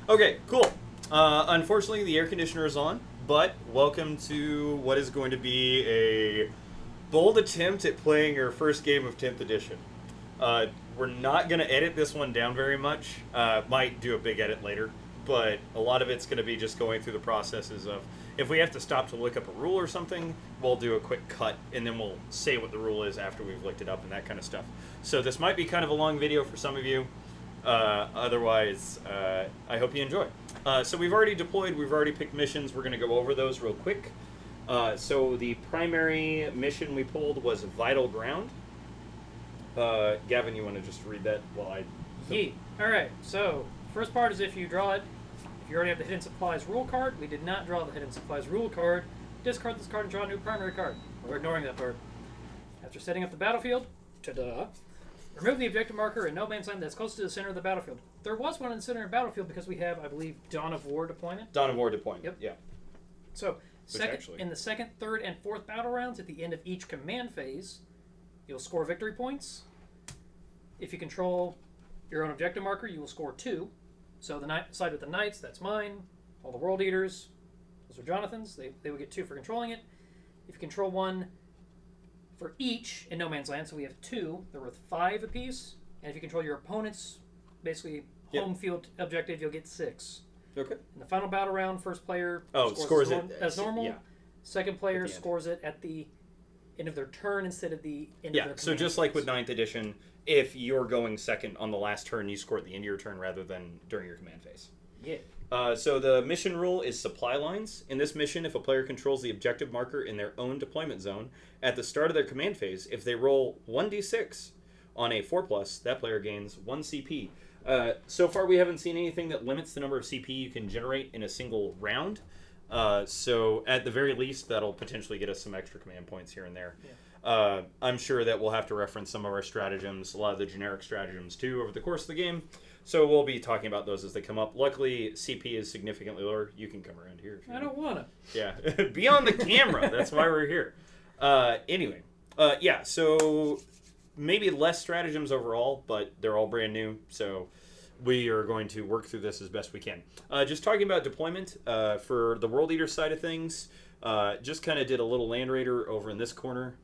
Okay, cool. Unfortunately, the air conditioner is on, but welcome to what is going to be a bold attempt at playing your first game of 10th edition. We're not going to edit this one down very much. Might do a big edit later, but a lot of it's going to be just going through the processes of if we have to stop to look up a rule or something, we'll do a quick cut and then we'll say what the rule is after we've looked it up and that kind of stuff. So this might be kind of a long video for some of you. Otherwise, I hope you enjoy. So we've already deployed, we've already picked missions. We're going to go over those real quick. So the primary mission we pulled was Vital Ground. Gavin, you want to just read that while I... Yeet. Alright, so first part is if you draw it, if you already have the Hidden Supplies rule card, we did not draw the Hidden Supplies rule card. Discard this card and draw a new primary card. We're ignoring that part. After setting up the battlefield, ta-da! Remove the objective marker in no man's land that's close to the center of the battlefield. There was one in the center of the battlefield because we have, I believe, Dawn of War deployment. Dawn of War deployment, Yep. Yeah. So, in the second, third, and fourth battle rounds, at the end of each command phase, you'll score victory points. If you control your own objective marker, you will score 2. So the side with the Knights, that's mine. All the World Eaters, those are Jonathan's. They would get 2 for controlling it. If you control 1 for each in no man's land, so we have 2, they're worth 5 apiece. And if you control your opponent's, basically, home field objective, you'll get 6. Okay. In the final battle round, first player scores it as normal. Yeah. Second player scores it at the end of their turn instead of the end of their command. So just like with 9th edition, if you're going second on the last turn, you score at the end of your turn rather than during your command phase. Yeah. So the mission rule is supply lines. In this mission, if a player controls the objective marker in their own deployment zone, at the start of their command phase, if they roll 1d6 on a 4+, that player gains 1 CP. So far, we haven't seen anything that limits the number of CP you can generate in a single round. So at the very least, that'll potentially get us some extra command points here and there. Yeah. I'm sure that we'll have to reference some of our stratagems, a lot of the generic stratagems too, over the course of the game. So we'll be talking about those as they come up. Luckily, CP is significantly lower. You can come around here. If you I don't want to. Yeah, be on the camera. That's why we're here. Anyway, yeah, so maybe less stratagems overall, but they're all brand new. So we are going to work through this as best we can. Just talking about deployment, for the World Eater side of things, just kind of did a little Land Raider over in this corner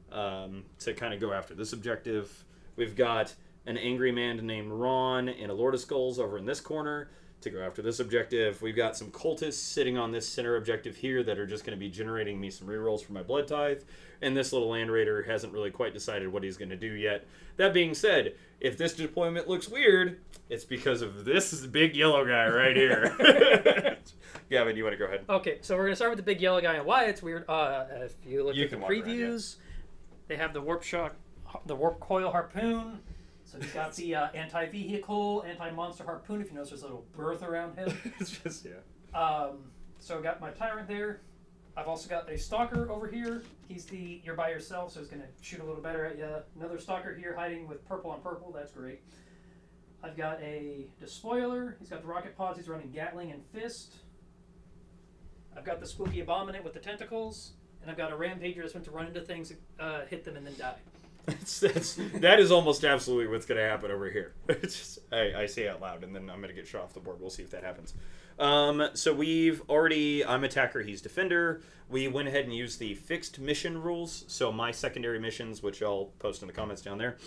to kind of go after this objective. We've got an angry man named Ron and a Lord of Skulls over in this corner to go after this objective. We've got some cultists sitting on this center objective here that are just going to be generating me some rerolls for my Blood Tithe. And this little Land Raider hasn't really quite decided what he's going to do yet. That being said, if this deployment looks weird, it's because of this big yellow guy right here. Gavin, you want to go ahead? Okay, so we're going to start with the big yellow guy and why it's weird. If you look at the previews, they have the Warp Coil Harpoon. So he's got the anti-vehicle, anti-monster harpoon. If you notice, there's a little berth around him. It's just, yeah. So I got my Tyrant there. I've also got a Stalker over here. You're by yourself, so he's going to shoot a little better at you. Another Stalker here hiding with purple on purple. That's great. I've got a Despoiler. He's got the Rocket Pods. He's running Gatling and Fist. I've got the Spooky Abominant with the tentacles. And I've got a Rampager that's meant to run into things, hit them, and then die. That is almost absolutely what's going to happen over here. It's just, I say out loud, and then I'm going to get shot off the board. We'll see if that happens. So I'm attacker, he's defender. We went ahead and used the fixed mission rules. So my secondary missions, which I'll post in the comments down there,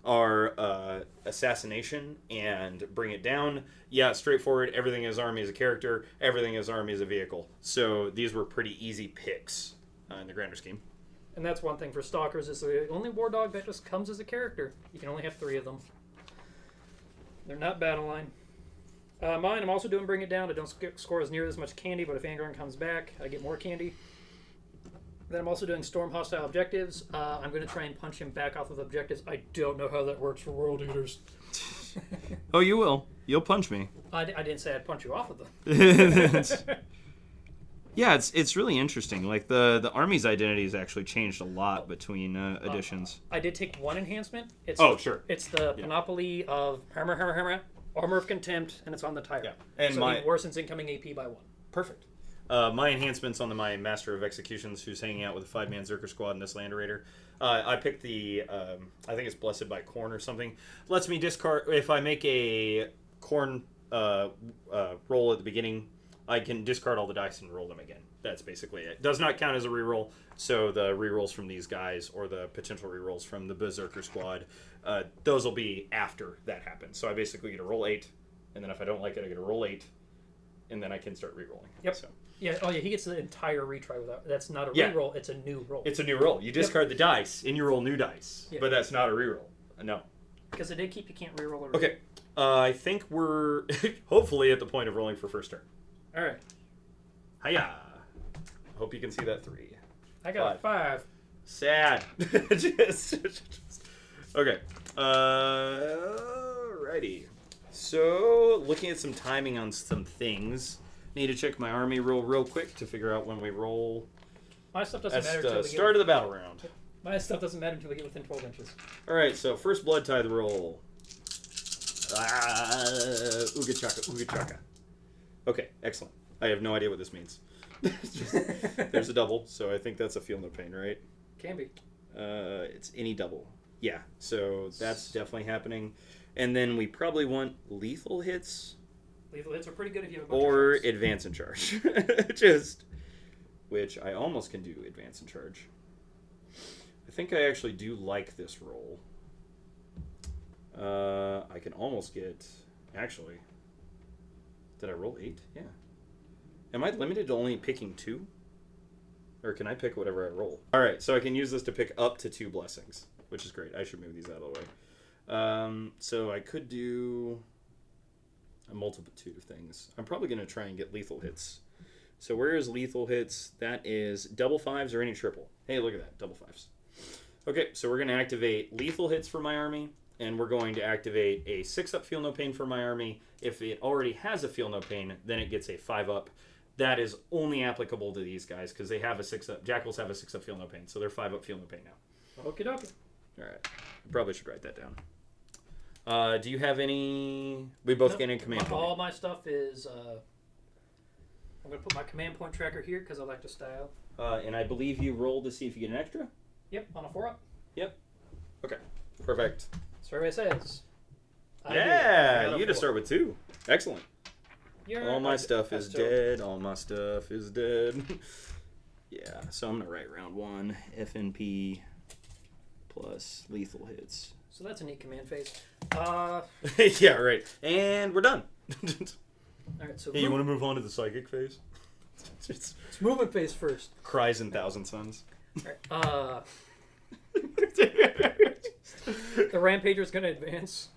are assassination and bring it down. Yeah, straightforward. Everything is army as a character. Everything is army as a vehicle. So these were pretty easy picks in the grander scheme. And that's one thing for Stalkers, is the only War Dog that just comes as a character. You can only have 3 of them. They're not battle line. Mine, I'm also doing Bring It Down. I don't score as near as much candy, but if Angron comes back, I get more candy. Then I'm also doing Storm Hostile Objectives. I'm going to try and punch him back off of objectives. I don't know how that works for World Eaters. Oh, you will. You'll punch me. I didn't say I'd punch you off of them. Yeah, it's really interesting. Like the army's identity has actually changed a lot between editions. I did take 1 enhancement. Sure. It's the Panoply of Hammer, Armor of Contempt, and it's on the Tyrant. Yeah. And so it worsens incoming AP by 1. Perfect. My enhancements on my Master of Executions, who's hanging out with a 5-man Zerker squad and this Land Raider. I picked the, I think it's Blessed by Corn or something. Lets me discard, if I make a Corn roll at the beginning, I can discard all the dice and roll them again. That's basically it. Does not count as a reroll. So the rerolls from these guys or the potential rerolls from the Berserker squad, those will be after that happens. So I basically get a roll 8, and then if I don't like it, I get a roll 8, and then I can start rerolling. Yep. So. Yeah. Oh yeah. He gets the entire retry without. That's not a reroll. It's a new roll. It's a new roll. You discard the dice and you roll new dice, but that's not a reroll. No. Because it did keep you can't reroll. Okay. I think we're hopefully at the point of rolling for first turn. All right. Hiya. Hope you can see that 3. I got 5. Sad. Okay. Alrighty. So, looking at some timing on some things. Need to check my army roll real quick to figure out when we roll. My stuff doesn't matter until the start of the battle round. My stuff doesn't matter until we get within 12 inches. Alright, so first blood tithe roll. Ooga chaka, ooga chaka. Okay, excellent. I have no idea what this means. There's a double, so I think that's a feel no pain, right? Can be. It's any double. Yeah, so that's definitely happening. And then we probably want lethal hits. Lethal hits are pretty good if you have a bunch or of advance and charge. Which I almost can do advance and charge. I think I actually do like this roll. I can almost get... Actually, did I roll 8? Yeah. Am I limited to only picking 2? Or can I pick whatever I roll? Alright, so I can use this to pick up to 2 blessings, which is great. I should move these out of the way. So I could do a multitude of things. I'm probably going to try and get lethal hits. So where is lethal hits? That is double 5s or any triple. Hey, look at that. Double 5s. Okay, so we're going to activate lethal hits for my army. And we're going to activate a 6-up Feel No Pain for my army. If it already has a Feel No Pain, then it gets a 5-up. That is only applicable to these guys because they have a 6-up. Jackals have a 6-up Feel No Pain, so they're 5-up Feel No Pain now. Okie dokie. All right. I probably should write that down. Do you have any... We both gain a command point. All my stuff is... I'm going to put my command point tracker here because I like to style. And I believe you roll to see if you get an extra? Yep, on a 4-up. Yep. Okay. Perfect. Survey says. Yeah, you get to start with 2. Excellent. All my stuff is dead. All my stuff is dead. Yeah, so I'm going to write round 1, FNP plus lethal hits. So that's a neat command phase. Yeah, right. And we're done. All right, so hey, you want to move on to the psychic phase? It's movement phase first. Cries in Thousand Suns. All right, the Rampager's going to advance.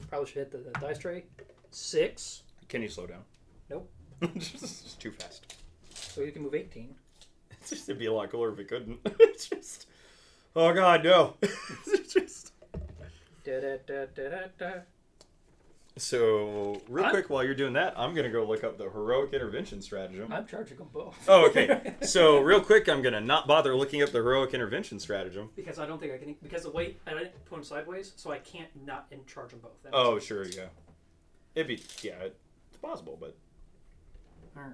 Probably should hit the dice tray. 6. Can you slow down? Nope. It's too fast. So you can move 18. It'd be a lot cooler if it couldn't. It's just... Oh, God, no. It's just... So, real quick, while you're doing that, I'm going to go look up the heroic intervention stratagem. I'm charging them both. Oh, okay. So, real quick, I'm going to not bother looking up the heroic intervention stratagem. Because I don't think I can... Because the weight, I didn't put them sideways, so I can't not charge them both. Oh, sure, yeah. It'd be... Yeah, it's possible, but... Alright.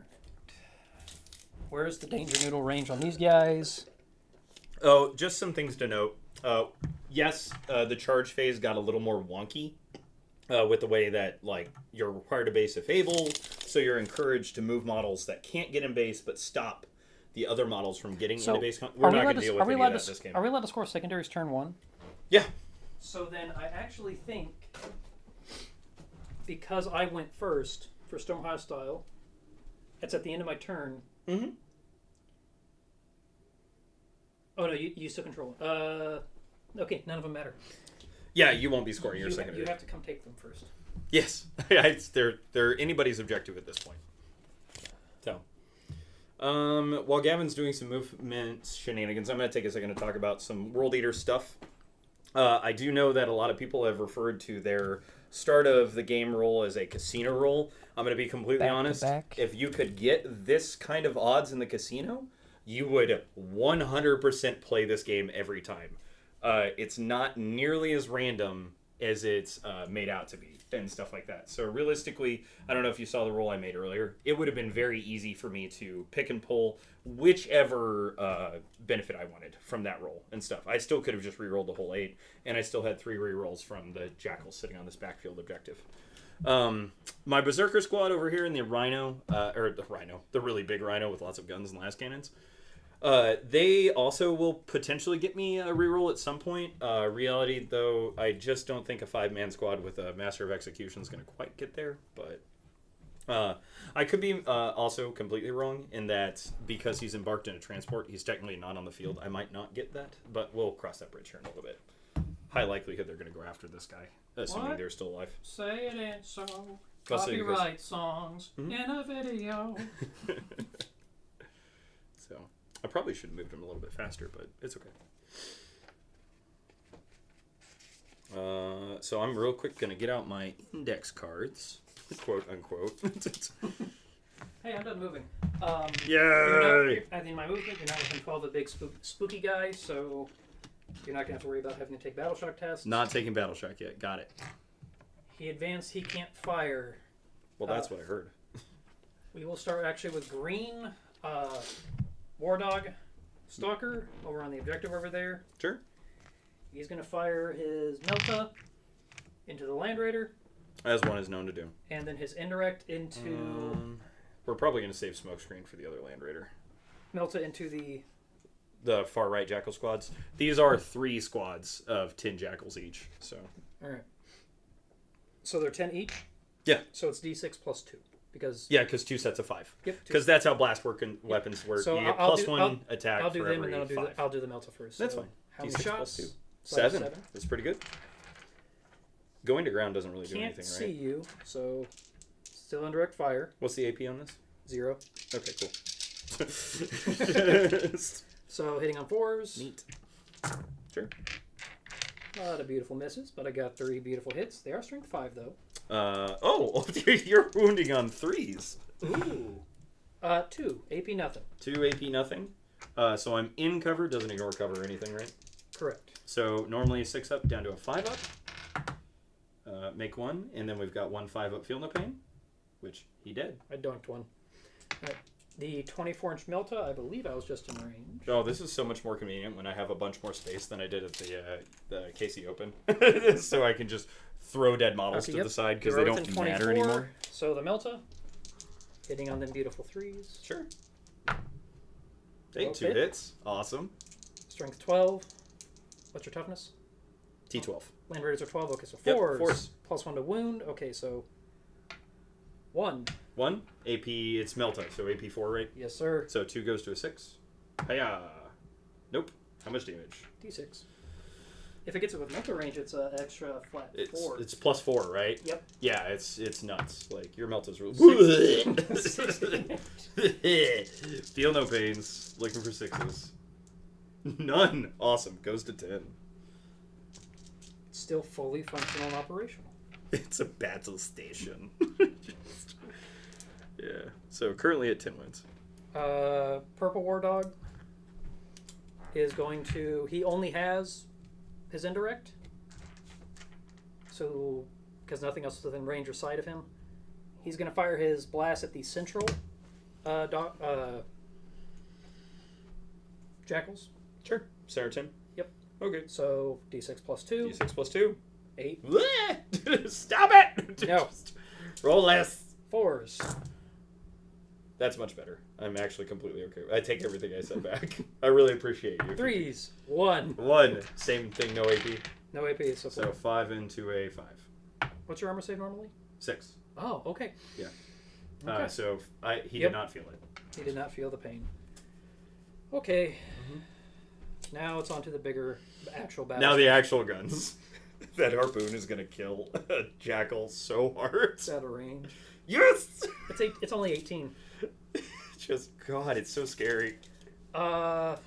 Where's the danger noodle range on these guys? Oh, just some things to note. Yes, the charge phase got a little more wonky. With the way that, like, you're required to base if able, so you're encouraged to move models that can't get in base but stop the other models from getting into base. We're not going to deal with any of that this game. Are we allowed to score secondaries turn 1? Yeah. So then I actually think, because I went first for Storm Hostile, it's at the end of my turn. Mm-hmm. Oh, no, you still control it. Okay, none of them matter. Yeah, you won't be scoring your secondary. You have to come take them first. Yes. They're anybody's objective at this point. So, while Gavin's doing some movement shenanigans, I'm going to take a second to talk about some World Eater stuff. I do know that a lot of people have referred to their start of the game roll as a casino roll. I'm going to be completely honest. If you could get this kind of odds in the casino, you would 100% play this game every time. It's not nearly as random as it's made out to be and stuff like that. So realistically, I don't know if you saw the roll I made earlier. It would have been very easy for me to pick and pull whichever benefit I wanted from that roll and stuff. I still could have just re-rolled the whole 8, and I still had 3 re-rolls from the Jackals sitting on this backfield objective. My Berserker squad over here in the Rhino, the really big Rhino with lots of guns and las cannons. They also will potentially get me a reroll at some point. Reality, though, I just don't think a 5-man squad with a Master of Execution is going to quite get there. But I could be also completely wrong in that because he's embarked in a transport, he's technically not on the field. I might not get that, but we'll cross that bridge here in a little bit. High likelihood they're going to go after this guy, assuming they're still alive. Say it ain't so. Copyright songs in a video. So, I probably should have moved him a little bit faster, but it's okay. So I'm real quick going to get out my index cards, quote unquote. Hey, I'm done moving. Yay! I think my movement, you're not within 12 of the big spooky guy, so you're not going to have to worry about having to take battle shock tests. Not taking battle shock yet. Got it. He advanced, he can't fire. Well, that's what I heard. We will start actually with green War Dog Stalker over on the objective over there. Sure. He's going to fire his Melta into the Land Raider. As one is known to do. And then his indirect into... we're probably going to save Smokescreen for the other Land Raider. Melta into the far right Jackal squads. These are 3 squads of 10 Jackals each. So. All right. So they're 10 each? Yeah. So it's D6 plus 2. Because 2 sets of 5. Yep. Because that's how blast weapons work. So you get +1 attack. I'll do for them, every and then 5. I'll do the Melta first. That's so fine. How D6 many shots? +2. 7. That's pretty good. Going to ground doesn't really do Can't anything, right? see you, so still in direct fire. What's the AP on this? 0. Okay, cool. So hitting on 4s. Neat. Sure. A lot of beautiful misses, but I got 3 beautiful hits. They are strength 5 though. You're wounding on 3s. Ooh. 2 AP nothing. 2 AP nothing. So I'm in cover. Doesn't ignore cover or anything, right? Correct. So normally a 6 up down to a 5 up. Make 1, and then we've got 1 5 up. Feel no pain, which he did. I donked 1. All right. The 24-inch Melta, I believe I was just in range. Oh, this is so much more convenient when I have a bunch more space than I did at the KC Open. So I can just throw dead models to the side because they don't matter anymore. So the Melta, hitting on them beautiful 3s. Sure. Hey, 2 hits. Awesome. Strength 12. What's your toughness? T12. Land Raiders are 12. Okay, so 4s. Yep, 4s. +1 to wound. Okay, so 1. 1. AP, it's Melta, so AP 4, right? Yes, sir. So 2 goes to a 6. Hiya. Nope. How much damage? D6. If it gets it with Melta range, it's an extra flat 4. It's +4, right? Yep. Yeah, it's nuts. Like, your Melta's really... Feel no pains. Looking for 6s. None. Awesome. Goes to 10. Still fully functional and operational. It's a battle station. Yeah. So currently at 10 wins. Purple War Dog is going to... He only has his indirect. So, because nothing else is within range or sight of him. He's going to fire his blast at the central Jackals. Sure. Center 10. Yep. Okay. So, D6 plus 2. D6 plus 2. 8. Stop it! No. Roll less. 4s. That's much better. I'm actually completely okay. I take everything I said back. I really appreciate you. 3s. 1. 1. Same thing, no AP. No AP, so 4. So 5 into a 5. What's your armor save normally? 6. Oh, okay. Yeah. Okay. So he did not feel it. He did not feel the pain. Okay. Now it's on to the bigger actual battle. Now the actual guns. That harpoon is going to kill a jackal so hard. It's out of range. Yes! It's only 18. Just, God, it's so scary. I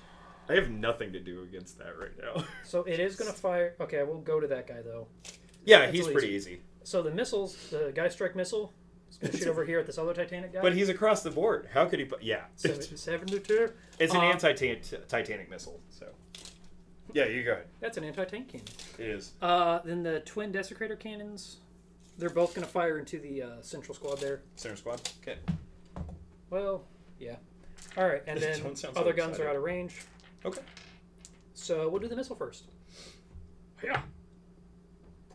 have nothing to do against that right now. So it is going to fire... Okay, I will go to that guy, though. Yeah, he's pretty easy. So the missiles, the Guy Strike missile, is going to shoot over here at this other Titanic guy. But he's across the board. How could he... Yeah. 72. It's an anti-Titanic missile, so... Yeah, you go ahead. That's an anti-tank cannon. It is. Then the twin desecrator cannons, they're both going to fire into the central squad there. Center squad? Okay. Well, yeah. All right, and then other guns are out of range. Okay. So we'll do the missile first. Yeah.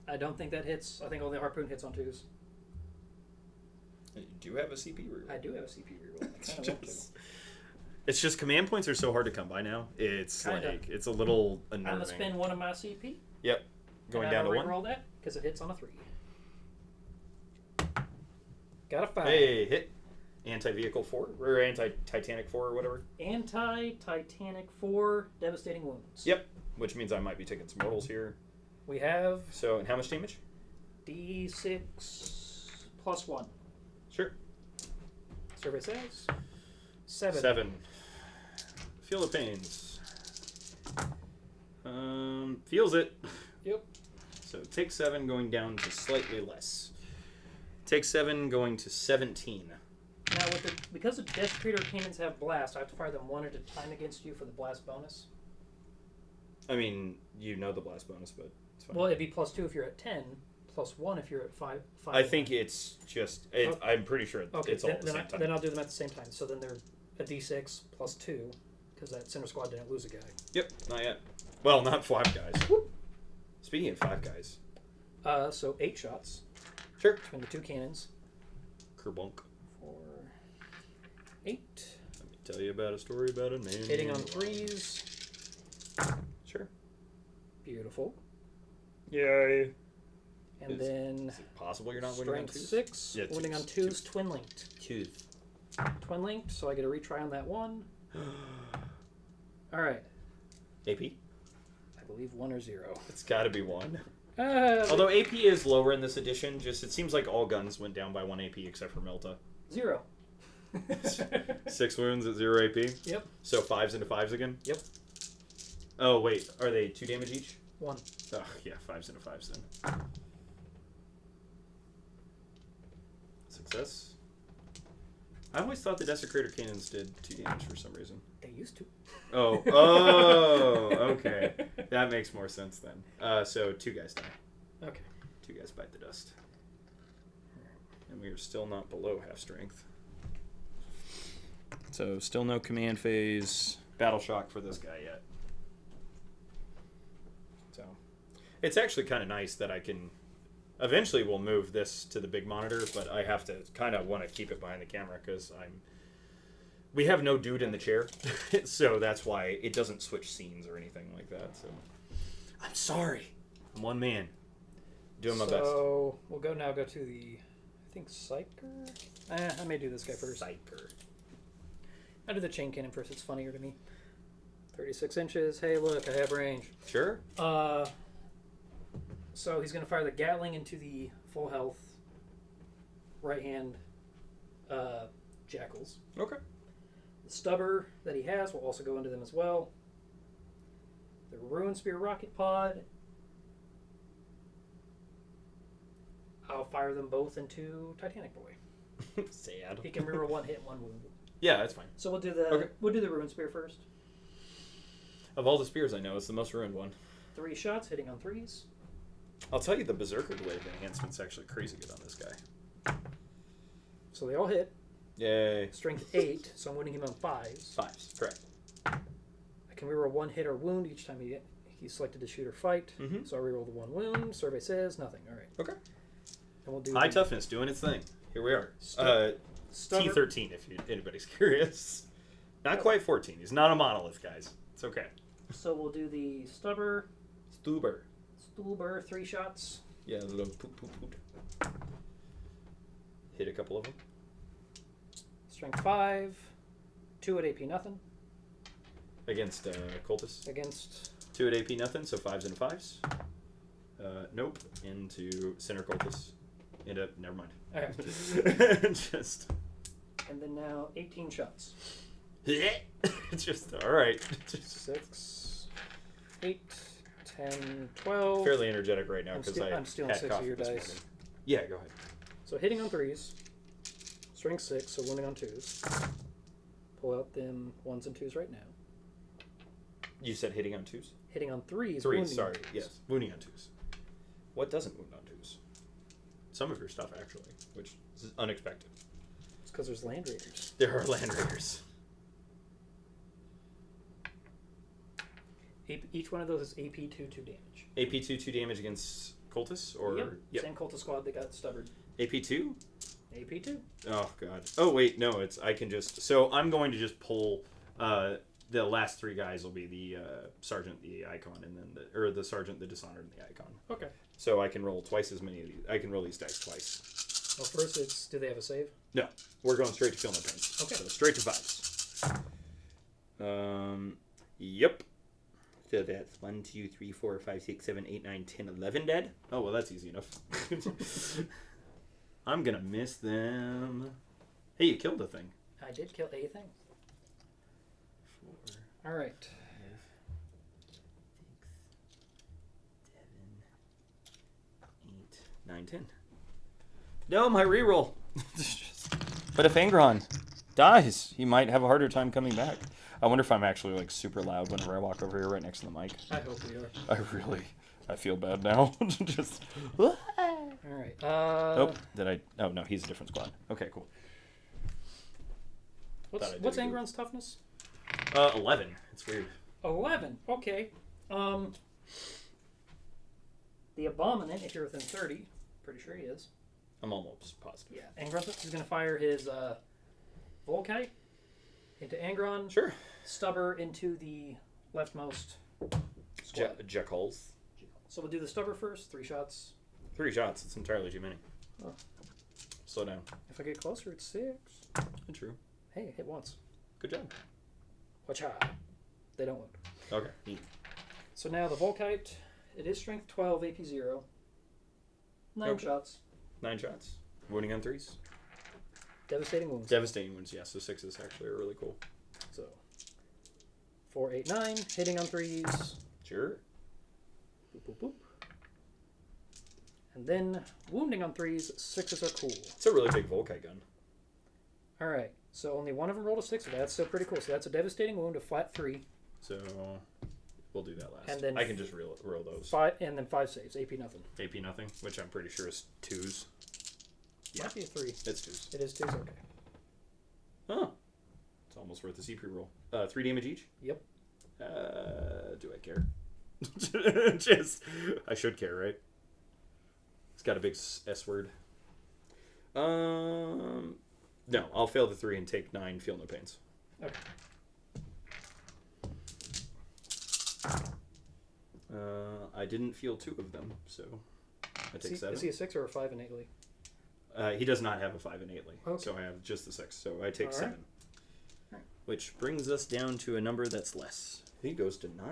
I don't think that hits. I think only harpoon hits on 2s. You do have a CP reroll. I do have a CP reroll. I kind of want to. It's just command points are so hard to come by now. It's like it's a little unnerving. I'm gonna spend one of my CP. Yep, going down to 1. Roll that because it hits on a 3. Got a 5. Hey, hit. Anti-vehicle 4 or anti-Titanic 4 or whatever. Anti-Titanic 4, devastating wounds. Yep, which means I might be taking some mortals here. We have. So, and how much damage? D6 plus 1. Sure. Survey says 7. 7. Feel the pains. Feels it. Yep. So take 7, going down to slightly less. Take 7, going to 17. Now, because the Desecrator Cannons have blast, I have to fire them one at a time against you for the blast bonus. I mean, you know the blast bonus, but it's fine. Well, it'd be plus 2 if you're at 10, plus 1 if you're at 5. I think it's just. I'm pretty sure it's all at the same time. Then I'll do them at the same time. So then they're a D6 plus 2, because that center squad didn't lose a guy. Yep, not yet. Well, not 5 guys. Whoop. Speaking of 5 guys. So 8 shots. Sure. Between the 2 cannons. Kerbunk. 4, 8. Let me tell you about a story about a man. Hitting on 3s. Sure. Beautiful. Yay. And then. Is it possible you're not winning on 2s? Strength 6. Yeah, winning on 2s, twin linked. 2s. Twin linked, so I get a retry on that one. Alright. AP? I believe 1 or 0. It's got to be 1. Although AP is lower in this edition, just it seems like all guns went down by 1 AP except for Melta. 0. 6 wounds at 0 AP? Yep. So 5s into 5s again? Yep. Oh, wait. Are they 2 damage each? 1. Oh, yeah. 5s into 5s then. Success. I always thought the Desecrator Cannons did 2 damage for some reason. They used to. Oh, okay. That makes more sense then. So 2 guys die. Okay. 2 guys bite the dust. And we are still not below half strength. So still no command phase battle shock for this guy yet. So it's actually kind of nice that I can... Eventually we'll move this to the big monitor, but I have to kind of want to keep it behind the camera because we have no dude in the chair, so that's why it doesn't switch scenes or anything like that. So I'm sorry. I'm one man. Doing my best. So we'll go to the, I think, Psyker? I may do this guy first. Psyker. I'll do the chain cannon first. It's funnier to me. 36 inches. Hey, look, I have range. Sure. So he's going to fire the Gatling into the full health right hand jackals. Okay. The stubber that he has will also go into them as well. The Ruin Spear rocket pod. I'll fire them both into Titanic Boy. Sad. He can reroll 1 hit, 1 wound. Yeah, that's fine. So we'll do the Ruin Spear first. Of all the spears I know, it's the most ruined one. 3 shots, hitting on 3s. I'll tell you, the Berserker Glaive enhancement's actually crazy good on this guy. So they all hit. Yay. Strength 8, so I'm winning him on 5s. 5s, correct. I can reroll 1 hit or wound each time he's selected to shoot or fight. Mm-hmm. So I reroll the 1 wound. Survey says nothing. All right. Okay. And we'll do high toughness doing its thing. Here we are. T13 if anybody's curious. Not quite 14. He's not a monolith, guys. It's okay. So we'll do the Stuber, 3 shots. Yeah, the little poop. Hit a couple of them. Strength 5, 2 at AP nothing. Against Cultus. Against 2 at AP nothing, so 5s into 5s. Nope. Into center Cultus. Never mind. Okay. Just. And then now 18 shots. Just alright. 6, 8, 10, 12. Fairly energetic right now because I'm stealing 6 of your dice. Morning. Yeah, go ahead. So hitting on 3s. Strength 6, so winning on 2s. Pull out them 1s and 2s right now. You said hitting on 2s? Hitting on 3s. 3s, sorry. Yes, wounding on 2s. What doesn't wound on 2s? Some of your stuff, actually, which is unexpected. It's because there's Land Raiders. There are Land Raiders. Each one of those is AP 2 damage. AP 2 damage against Cultus? Or Yep. Same Cultus squad that got stubborn. AP 2? AP 2. Oh, God. Oh, wait, no, I can just... So I'm going to just pull... the last 3 guys will be the sergeant, the icon, and then the sergeant, the dishonored, and the icon. Okay. So I can roll twice as many of these. I can roll these dice twice. Well, first, do they have a save? No. We're going straight to feel no pains. Okay. So straight to 5s. Yep. So that's 1, 2, 3, 4, 5, 6, 7, 8, 9, 10, 11 dead. Oh, well, that's easy enough. I'm going to miss them. Hey, you killed the thing. I did kill a thing. 4. All right. 5, 6, 7, 8, 9, 10. No, my reroll. But if Angron dies, he might have a harder time coming back. I wonder if I'm actually like super loud whenever I walk over here right next to the mic. I hope we are. I feel bad now. Just. All right. Oh, no, he's a different squad. Okay, cool. What's Angron's toughness? 11. It's weird. 11. Okay. The Abominant, if you're within 30, pretty sure he is. I'm almost positive. Yeah, Angron is going to fire his Volkite into Angron. Sure. Stubber into the leftmost squad. Jackals. So we'll do the Stubber first. 3 shots. 3 shots. It's entirely too many. Oh. Slow down. If I get closer, it's 6. True. Hey, hit once. Good job. Watch out. They don't wound. Okay. Neat. So now the Volkite, it is strength 12, AP 0. 9 shots. 9 shots. Wounding on 3s. Devastating wounds. Devastating wounds, yeah. So 6s actually are really cool. So 4, 8, 9. Hitting on 3s. Sure. Boop, boop, boop. And then wounding on 3s. 6s are cool. It's a really big Volkite gun. All right. So only one of them rolled a 6, so that's still pretty cool. So that's a devastating wound, a flat 3. So we'll do that last. And then I can just roll those. 5 and then 5 saves. AP nothing. AP nothing, which I'm pretty sure is 2s. Yeah. Might be a 3. It's 2s. It is 2s. Okay. Oh. It's almost worth the CP roll. 3 damage each? Yep. Do I care? I should care, right? It's got a big S word. No, I'll fail the 3 and take 9. Feel no pains. Okay. I didn't feel 2 of them, so I take 7. Is he a 6 or a 5 innately? He does not have a 5 innately, okay. So I have just the 6. So I take all 7. Right. All right. Which brings us down to a number that's less. He goes to 9.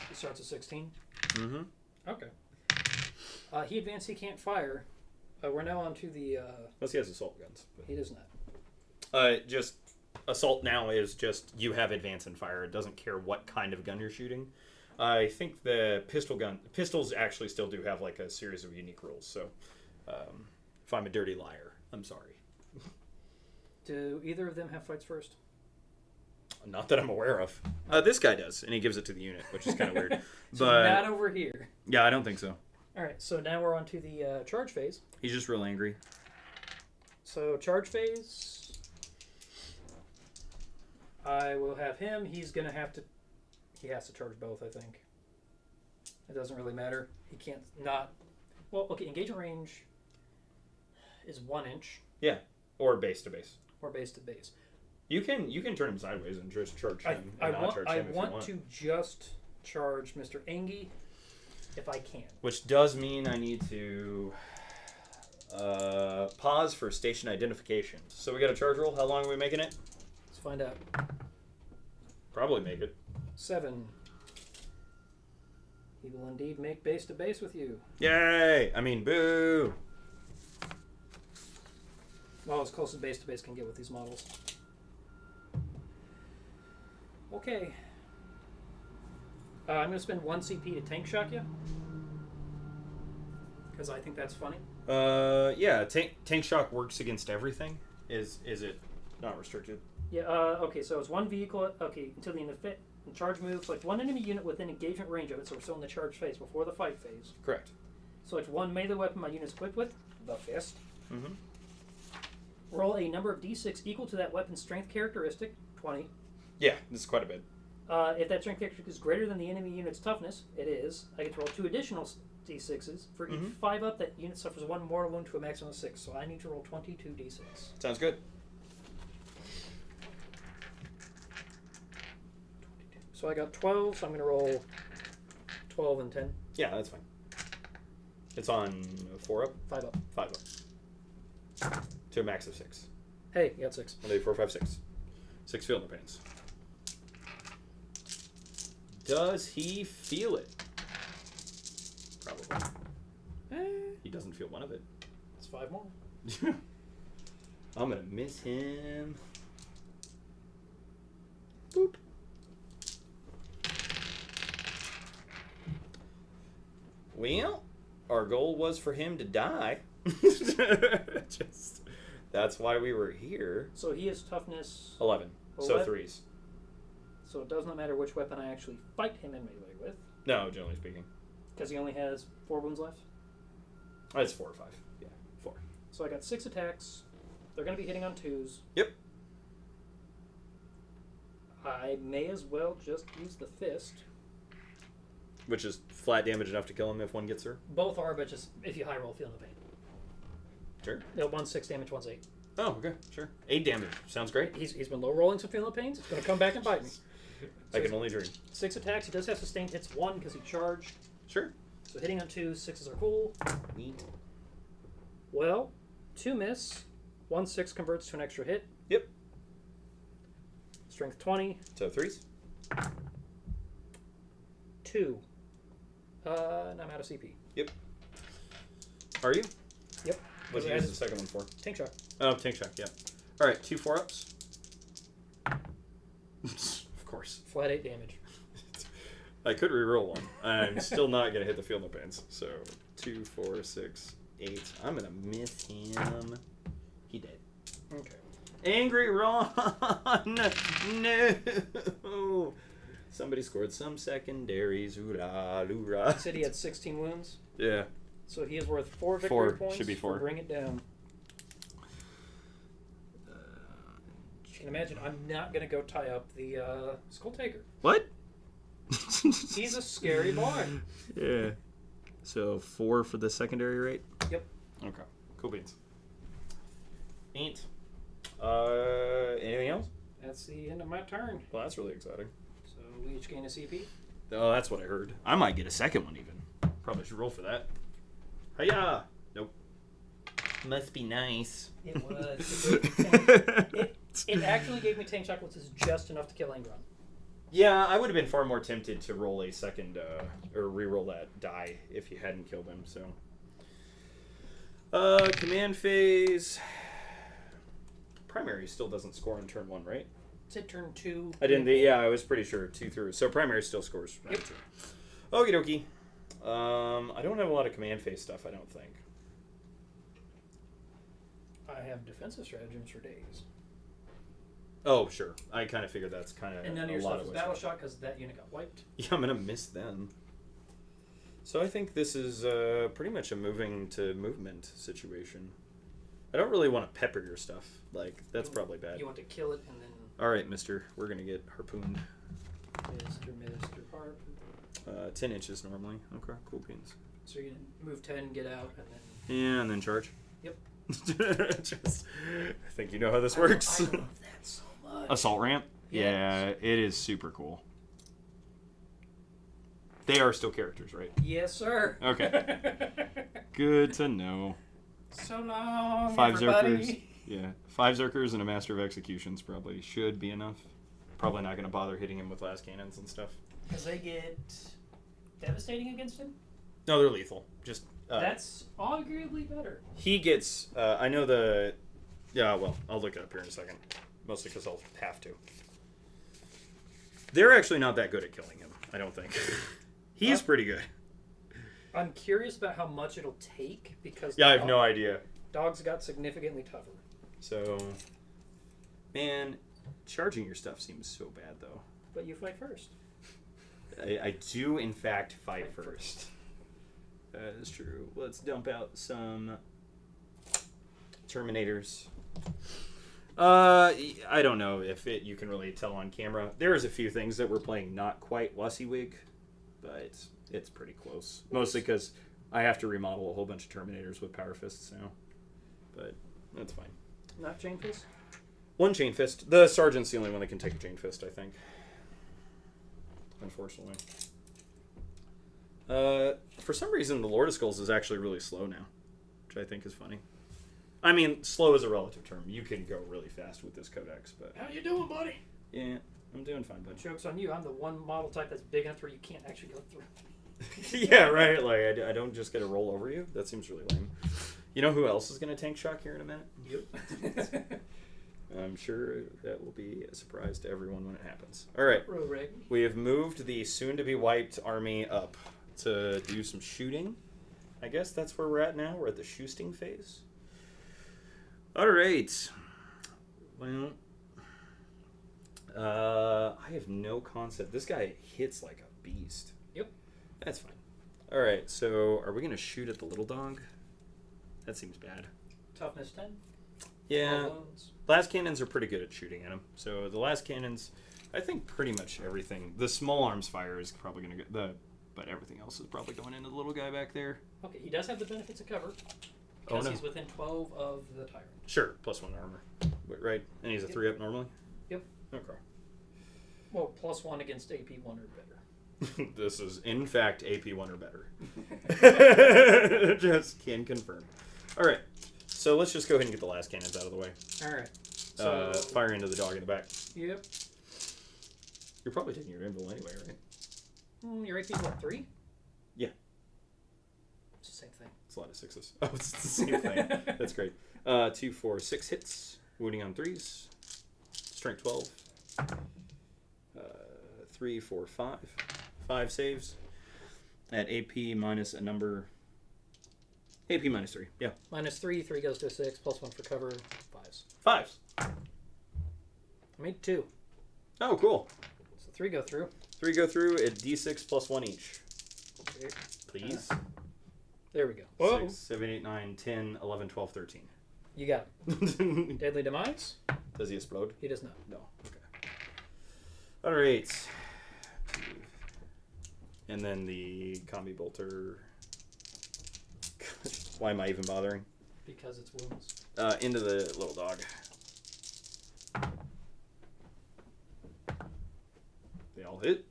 He starts at 16? Mm-hmm. Okay. He advanced, he can't fire. We're now on to the... Unless he has assault guns. But he does not. Just assault now is just you have advance and fire. It doesn't care what kind of gun you're shooting. I think the pistols actually still do have like a series of unique rules. So if I'm a dirty liar, I'm sorry. Do either of them have fights first? Not that I'm aware of. This guy does, and he gives it to the unit, which is kind of weird. So but not over here. Yeah, I don't think so. All right, so now we're on to the charge phase. He's just real angry. So charge phase, I will have him. He's going to have to... He has to charge both, I think. It doesn't really matter. He can't not... Well, okay, engagement range is 1 inch. Yeah, or base to base. Or base to base. You can turn him sideways and just charge him. I want to just charge Mr. Engie if I can. Which does mean I need to pause for station identification. So we got a charge roll. How long are we making it? Let's find out. Probably make it. 7. He will indeed make base to base with you. Yay! I mean, boo! Well, as close as base to base can get with these models. Okay. I'm going to spend 1 CP to tank shock you. Because I think that's funny. Yeah, tank shock works against everything. Is it not restricted? Yeah, okay, so it's 1 vehicle, okay, until the end of charge move. Select 1 enemy unit within engagement range of it, so we're still in the charge phase before the fight phase. Correct. Select 1 melee weapon my unit is equipped with, the fist. Mm-hmm. Roll a number of d6 equal to that weapon's strength characteristic, 20. Yeah, this is quite a bit. If that strength characteristic is greater than the enemy unit's toughness, it is. I get to roll 2 additional d6s. For each 5-up, that unit suffers 1 mortal wound to a maximum of 6. So I need to roll 22 d6. Sounds good. So I got 12, so I'm going to roll 12 and 10. Yeah, that's fine. It's on 4-up? 5-up. 5-up. To a max of 6. Hey, you got 6. 1, 2, 4, 5, 6. 6 feel in the pains. Does he feel it? Probably. He doesn't feel one of it. It's 5 more. I'm going to miss him. Boop. Well, our goal was for him to die. That's why we were here. So he has toughness 11. So 3s. So it does not matter which weapon I actually fight him in melee with. No, generally speaking. Because he only has 4 wounds left? It's 4 or 5. Yeah, 4. So I got 6 attacks. They're going to be hitting on 2s. Yep. I may as well just use the fist. Which is flat damage enough to kill him if one gets her? Both are, but just if you high roll, feel the pain. Sure. One's 6 damage, one's 8. Oh, okay, sure. 8 damage. Sounds great. He's been low rolling some feel the pains. It's going to come back and bite me. I can only dream. 6 attacks. He does have sustained hits 1 because he charged. Sure. So hitting on 2s, 6s are cool. Neat. Well, 2 miss. 1 6 converts to an extra hit. Yep. Strength 20. So 3s? 2. And I'm out of CP. Yep. Are you? Yep. What did you use the second one for? Tank shock. Oh, tank shock, yeah. Alright, 2 4-ups. Of course. Flat 8 damage. I could reroll one. I'm still not going to hit the field of pains. So 2, 4, 6, 8. I'm going to miss him. He dead. Okay. Angry Ron! No! Somebody scored some secondaries. Hoorah, hoorah. He said he had 16 wounds. Yeah. So he is worth 4 victory points. Should be 4. Bring it down. You can imagine I'm not going to go tie up the Skull Taker. What? He's a scary boy. Yeah. So 4 for the secondary rate? Yep. Okay. Cool beans. Ain't. Anything else? That's the end of my turn. Well, that's really exciting. So we each gain a CP. Oh, that's what I heard. I might get a second one even. Probably should roll for that. Hiya! Nope. Must be nice. It was. It actually gave me tank shock, which is just enough to kill Angron. Yeah, I would have been far more tempted to roll a second, or re-roll that die if you hadn't killed him, so. Command phase. Primary still doesn't score on turn 1, right? It's at turn 2. I didn't, yeah, I was pretty sure 2 through. So primary still scores. Yep. Okie dokie. I don't have a lot of command phase stuff, I don't think. I have defensive stratagems for days. Oh, sure. I kind of figured that's kind of and none of your stuff is battle shot because that unit got wiped. Yeah, I'm going to miss them. So I think this is pretty much a moving to movement situation. I don't really want to pepper your stuff. Like, that's probably bad. You want to kill it and then... All right, mister. We're going to get harpooned. Mr. Harp. 10 inches normally. Okay, cool beans. So you're going to move 10, get out, and then... Yeah, and then charge. Yep. Just, I think you know how this works. I love that so much. Assault ramp? Yes. Yeah, it is super cool. They are still characters, right? Yes, sir. Okay. Good to know. So long, 5 everybody. Zerkers. Yeah. 5 Zerkers and a Master of Executions probably should be enough. Probably not going to bother hitting him with last cannons and stuff. Because they get devastating against him? No, they're lethal. Just that's arguably better. He gets... I know the... Yeah, well, I'll look it up here in a second. Mostly because I'll have to. They're actually not that good at killing him, I don't think. He's pretty good. I'm curious about how much it'll take because... Yeah, I have no idea. Dogs got significantly tougher. So... Man, charging your stuff seems so bad, though. But you fight first. I do, in fact, fight first. That is true. Let's dump out some Terminators. I don't know if you can really tell on camera. There's a few things that we're playing not quite Wussywig, but it's pretty close. Mostly because I have to remodel a whole bunch of Terminators with Power Fists now. But that's fine. Not Chain Fist? One Chain Fist. The Sergeant's the only one that can take a Chain Fist, I think. Unfortunately. For some reason, the Lord of Skulls is actually really slow now, which I think is funny. I mean, slow is a relative term. You can go really fast with this codex, but... How you doing, buddy? Yeah, I'm doing fine, bud. Joke's on you. I'm the one model type that's big enough where you can't actually go through. Yeah, right? Like, I don't just get to roll over you? That seems really lame. You know who else is going to tank shock here in a minute? Yep. I'm sure that will be a surprise to everyone when it happens. All right. We have moved the soon-to-be-wiped army up to do some shooting. I guess that's where we're at now. We're at the shooting phase. All right. Well, I have no concept. This guy hits like a beast. Yep. That's fine. All right. So, are we going to shoot at the little dog? That seems bad. Toughness 10. Yeah. Last cannons are pretty good at shooting at him. So the last cannons, I think pretty much everything. The small arms fire is probably going to get but everything else is probably going into the little guy back there. Okay, he does have the benefits of cover. Because he's within 12 of the Tyrant. Sure, +1 armor. Right? And he's a 3-up normally? Yep. Okay. Well, +1 against AP 1 or better. This is, in fact, AP 1 or better. Just can confirm. All right. So let's just go ahead and get the last cannons out of the way. All right. So fire into the dog in the back. Yep. You're probably taking your invul anyway, right? Your AP is what, 3? Yeah. It's the same thing. It's a lot of 6s. Oh, it's the same thing. That's great. 2, 4, 6 hits. Wounding on 3s. Strength 12. 3, 4, 5. 5 saves. At AP minus a number... AP minus 3, yeah. -3, 3 goes to a 6, +1 for cover, 5s. 5s. I made 2. Oh, cool. So 3 go through. 3 go through at D6 +1 each. Okay. Please. There we go. 6, 7, 8, 9, 10, 11, 12, 13. You got it. Deadly Demise? Does he explode? He does not. No. Okay. All right. And then the combi bolter... Why am I even bothering? Because it's wounds. Into the little dog. They all hit.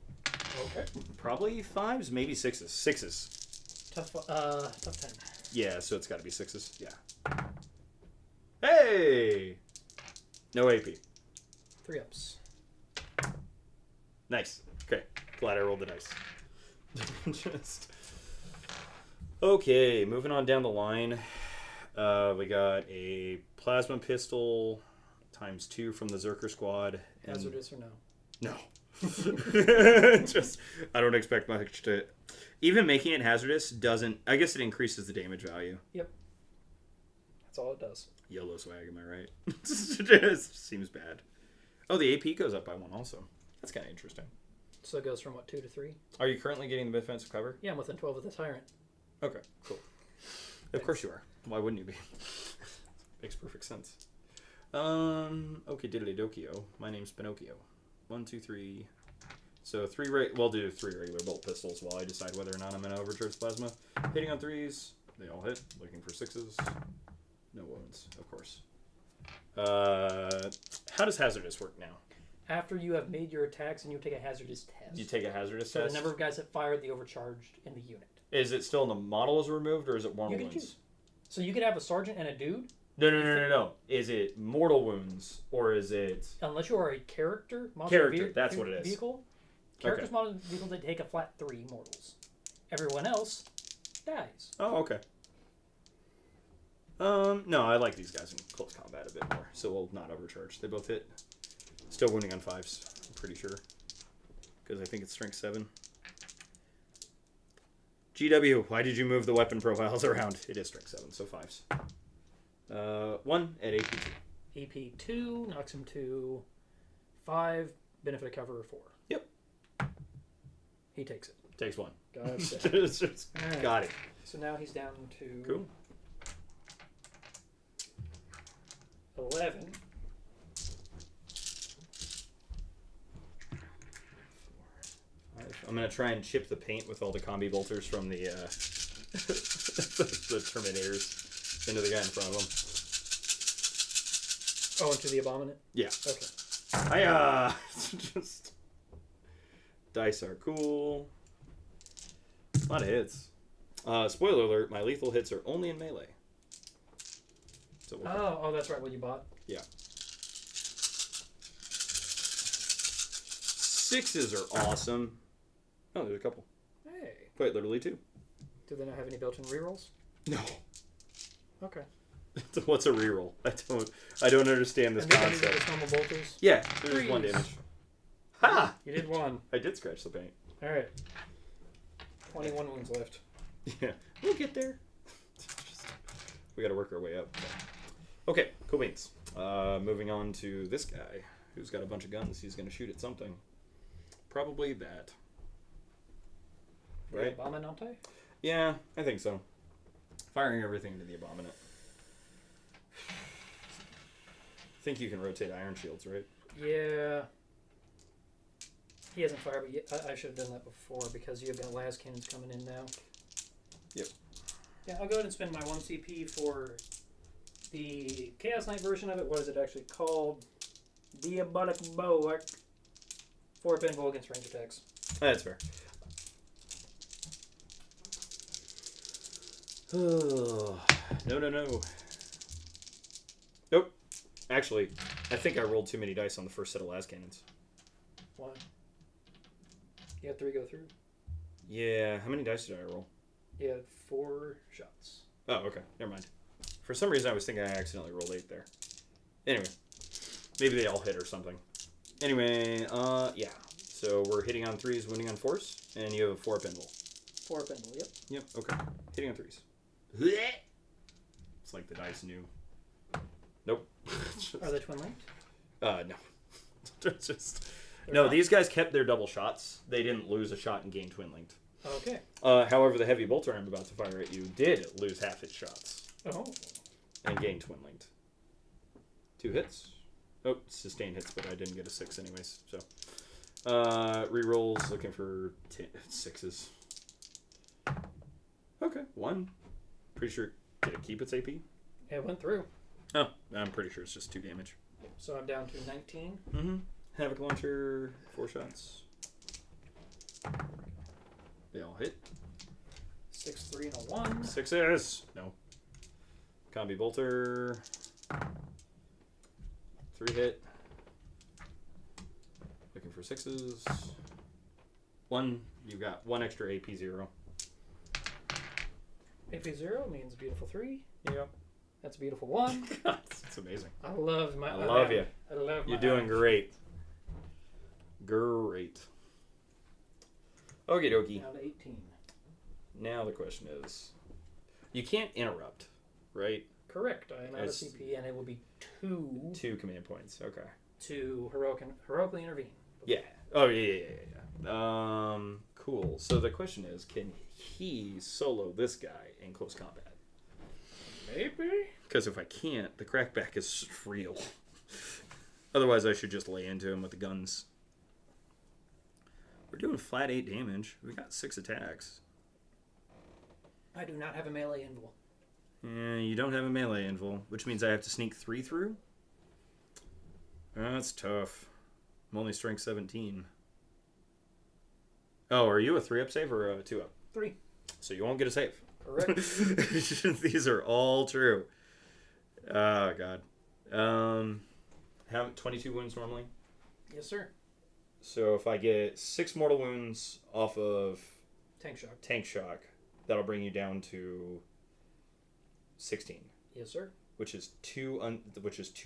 Okay. Probably 5s, maybe 6s. 6s. Tough 10. Yeah, so it's got to be 6s. Yeah. Hey! No AP. 3 ups. Nice. Okay. Glad I rolled the dice. Just... Okay, moving on down the line. We got a plasma pistol ×2 from the Zerker squad. Hazardous or no? No. Just, I don't expect much to... Even making it hazardous doesn't... I guess it increases the damage value. Yep. That's all it does. Yellow swag, am I right? Just seems bad. Oh, the AP goes up by 1 also. That's kind of interesting. So it goes from, what, 2 to 3? Are you currently getting the defensive cover? Yeah, I'm within 12 of the Tyrant. Okay, cool. Of course you are. Why wouldn't you be? Makes perfect sense. Okay, diddly dokio. My name's Pinocchio. 1, 2, 3. So 3 we'll do 3 regular bolt pistols while I decide whether or not I'm going to overcharge plasma. Hitting on 3s. They all hit. Looking for 6s. No wounds, of course. How does hazardous work now? After you have made your attacks and you take a hazardous test. You take a hazardous so test? the number of guys that fired the overcharged in the unit. Is it still in the model is removed, or is it mortal wounds? Choose. So you could have a sergeant and a dude? No. Is it mortal wounds, or is it... Unless you are a character. Character, that's what it is. Vehicle. Characters, model vehicles that take a flat 3 mortals. Everyone else dies. Oh, okay. No, I like these guys in close combat a bit more, so we'll not overcharge. They both hit. Still wounding on 5s, I'm pretty sure. Because I think it's strength 7. GW, why did you move the weapon profiles around? It is strength 7, so 5s. 1 at AP 2. AP 2 knocks him to 5, benefit of cover 4. Yep. He takes it. Takes 1. Right. Got it. So now he's down to... Cool. 11. I'm going to try and chip the paint with all the combi bolters from the the Terminators into the guy in front of them. Oh, into the Abominant? Yeah. Okay. Just... Dice are cool. A lot of hits. Spoiler alert, my lethal hits are only in melee. So oh, that's right, what you bought. Yeah. 6s are awesome. Oh, there's a couple. Hey. Quite literally 2. Do they not have any built-in rerolls? No. Okay. What's a reroll? I don't understand this concept. Just normal bolters? Yeah, there's 1 damage. Ha! You did 1. I did scratch the paint. All right. 21 wounds left. Yeah, we'll get there. We got to work our way up. Okay, cool beans. Moving on to this guy who's got a bunch of guns. He's going to shoot at something. Probably that. Right? Abominante? Yeah, I think so. Firing everything into the Abominant. I think you can rotate iron shields, right? Yeah. He hasn't fired, but I should have done that before because you have got las cannons coming in now. Yep. Yeah, I'll go ahead and spend my 1 CP for the Chaos Knight version of it. What is it actually called? Diabolic Bow. 4 pinball against range attacks. That's fair. No. Nope. Actually, I think I rolled too many dice on the first set of las cannons. Why? You had 3 go through? Yeah. How many dice did I roll? You had 4 shots. Oh, okay. Never mind. For some reason, I was thinking I accidentally rolled 8 there. Anyway. Maybe they all hit or something. Anyway, yeah. So we're hitting on 3s, winning on 4s, and you have a 4 pinball. 4 pinball, yep. Yep, okay. Hitting on 3s. It's like the dice knew. Nope. Are they twin linked? No. No, these guys kept their double shots. They didn't lose a shot and gain twin linked. Okay. However, the heavy bolter I'm about to fire at you did lose half its shots. Oh. And gain twin linked. 2 hits. Oh, sustained hits, but I didn't get a 6 anyways. So, rerolls, looking for 6s. Okay, 1. Pretty sure. Did it keep its AP? It went through. Oh, I'm pretty sure it's just 2 damage. So I'm down to 19. Mm-hmm. Havoc launcher, 4 shots. They all hit. 6, 3, and a 1. 6s. No. Combi bolter. 3 hit. Looking for 6s. 1. You got 1 extra AP 0. AP 0 means beautiful 3. Yep. That's a beautiful 1. It's amazing. I love my. I love you. I love my. You're doing great. Great. Okie dokie. Down to 18. Now the question is, you can't interrupt, right? Correct. I am out of CP, and it will be 2. 2 command points. Okay. To heroically intervene. Yeah. Oh yeah. Cool. So the question is, can he solo this guy in close combat? Maybe. Because if I can't, the crackback is real. Otherwise, I should just lay into him with the guns. We're doing flat 8 damage. We got 6 attacks. I do not have a melee invul. Yeah, you don't have a melee invul, which means I have to sneak 3 through? That's tough. I'm only strength 17. Oh, are you a 3-up save or a 2-up? 3. So you won't get a save. Correct. These are all true. Oh, God. Have 22 wounds normally? Yes, sir. So if I get 6 mortal wounds off of Tank shock, that'll bring you down to 16. Yes, sir. Which is 2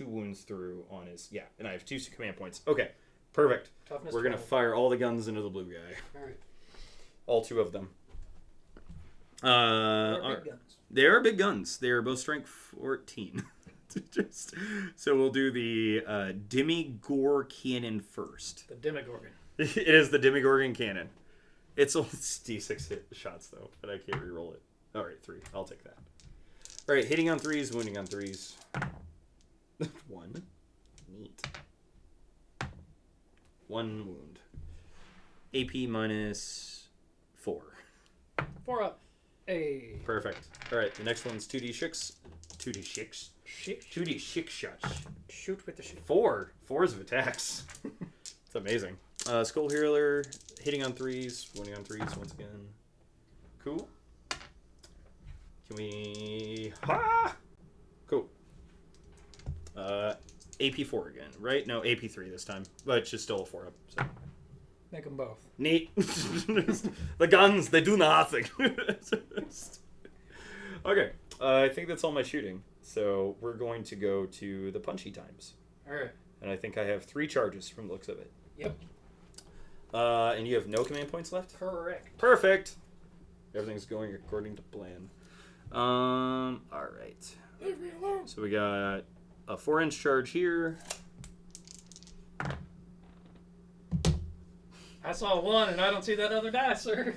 wounds through on his... Yeah, and I have 2 command points. Okay, perfect. Toughness We're going to fire all the guns into the blue guy. All right. All 2 of them. They are big guns. They are big guns. They are both strength 14. So we'll do the Demigorgon cannon first. The Demigorgon. It is the Demigorgon cannon. It's only D6 hit shots, though, but I can't reroll it. All right, 3. I'll take that. All right, hitting on 3s, wounding on 3s. 1. Neat. 1 wound. AP minus 4. 4 up. Hey. Perfect. All right, the next one's 2d6. 2d6. 2d6 shots. Shoot with the shoot. 4 of attacks. It's amazing. Skull Healer, hitting on 3s, winning on 3s once again. Cool. Can we... Ha! Cool. AP4 again, right? No, AP3 this time. But it's just still a 4-up. So. Make them both. Neat. The guns, they do nothing. Okay, I think that's all my shooting. So we're going to go to the punchy times. All right. And I think I have 3 charges from the looks of it. Yep. And you have no command points left? Correct. Perfect. Everything's going according to plan. All right. Leave me alone. So we got a 4-inch charge here. I saw 1 and I don't see that other die, sir.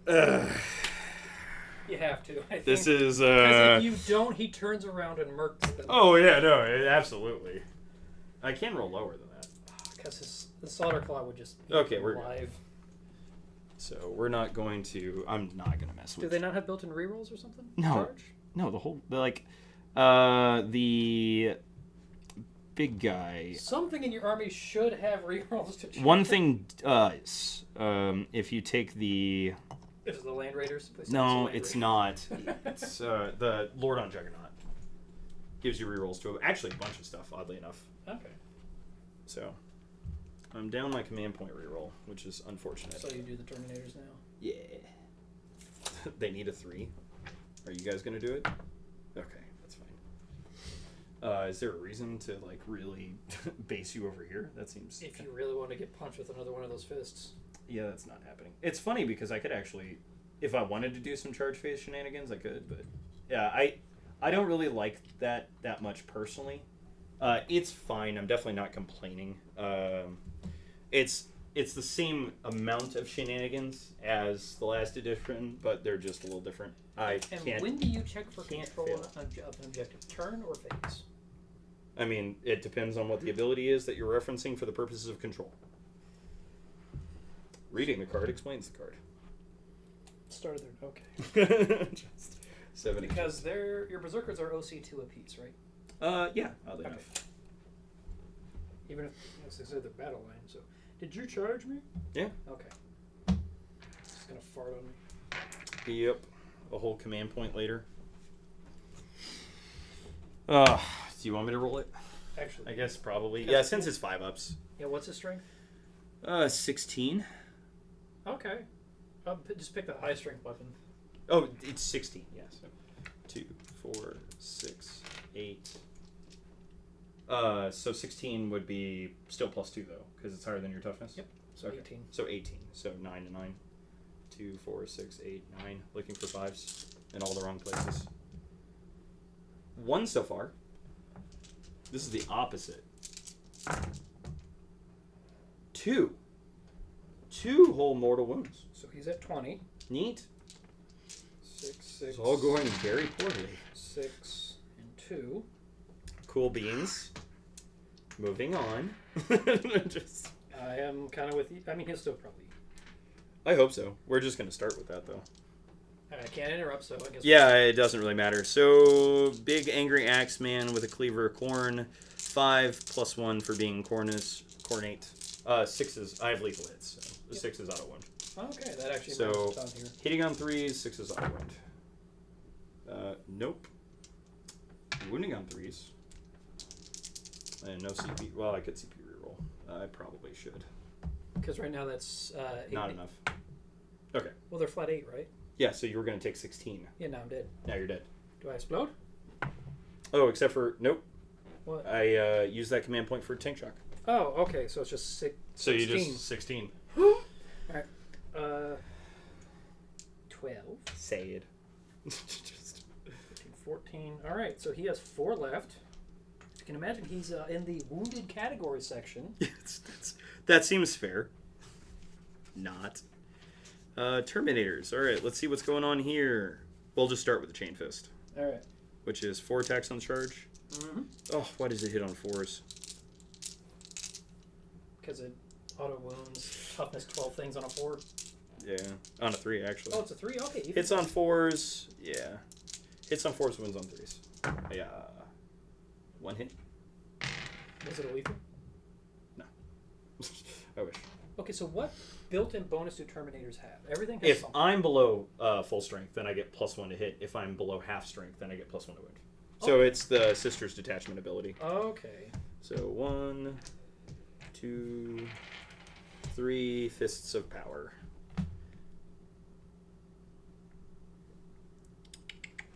You have to. I think. This is. Because if you don't, he turns around and murks them. Oh yeah, no, absolutely. I can roll lower than that. Because the Slaughter Claw would just be okay, we're alive. Good. So we're not going to. I'm not going to mess with. Do they not have built-in rerolls or something? No, Charge? no. The big guy. Something in your army should have rerolls to charge. One thing does. If you take the. Is it the Land Raiders? No, it's not. It's the Lord on Juggernaut. Gives you rerolls to actually a bunch of stuff, oddly enough. Okay. So, I'm down my command point reroll, which is unfortunate. So you do the Terminators now? Yeah. They need a 3. Are you guys going to do it? Okay, that's fine. Is there a reason to, like, really base you over here? That seems... If you really want to get punched with another one of those fists. Yeah, that's not happening. It's funny because I could actually, if I wanted to do some charge phase shenanigans, I could. But yeah, I don't really like that much personally. It's fine. I'm definitely not complaining. It's the same amount of shenanigans as the last edition, but they're just a little different. And when do you check for control of an objective? Turn or phase? I mean, it depends on what the ability is that you're referencing for the purposes of control. Reading the card explains the card. Started there. Okay. Just 70. Because your berserkers are OC2 apiece, right? Yeah, oddly enough. Even if they're their battle line. So, did you charge me? Yeah. Okay. Just gonna fart on me. Yep. A whole command point later. Do you want me to roll it? Actually, I guess probably. Yeah, since it's 5-ups. Yeah. What's his strength? 16. Okay. Just pick the high strength weapon. Oh, it's 16. Yes. 2, 4, 6, 8. So 16 would be still +2 though, because it's higher than your toughness. Yep. So okay. 18. So 18. So 9 to 9. 2, 4, 6, 8, 9. Looking for 5s in all the wrong places. 1 so far. This is the opposite. 2 whole mortal wounds. So he's at 20. Neat. 6, 6. It's all going very poorly. 6 and 2. Cool beans. Moving on. Just. I am kind of with you. I mean, he'll still probably. I hope so. We're just going to start with that, though. I can't interrupt, so I guess. Yeah, it doesn't really matter. So, big angry axe man with a cleaver of corn. 5 + 1 for being cornate. 6s. I have lethal hits. So the 6 is auto wound. Okay, that actually so makes here. Hitting on 3s, 6 is auto wound. Nope. Wounding on 3s. And no CP. Well, I could CP reroll. I probably should. Because right now that's 8. Not enough. Okay. Well, they're flat 8, right? Yeah, so you were going to take 16. Yeah, now I'm dead. Now you're dead. Do I explode? Oh, except for... Nope. What? I use that command point for tank shock. Oh, okay. So it's just 6. So you just 16. Alright. 12. Say it. Just 15, 14. Alright, so he has 4 left. You can imagine he's in the wounded category section. That seems fair. Not. Terminators. Alright, let's see what's going on here. We'll just start with the Chain Fist. Alright. Which is 4 attacks on charge. Mm-hmm. Oh, why does it hit on 4s? Because it auto wounds, toughness 12 things on a 4. Yeah, on a 3 actually. Oh, it's a 3. Okay. Hits on 4s. Yeah, hits on 4s, wins on 3s. Yeah, 1 hit. Was it a lethal? No. I wish. Okay, so what built-in bonus do Terminators have? Everything has If I'm below full strength, then I get +1 to hit. If I'm below half strength, then I get +1 to wound. So it's the Sister's Detachment ability. Okay. So 1, 2, 3 Fists of Power.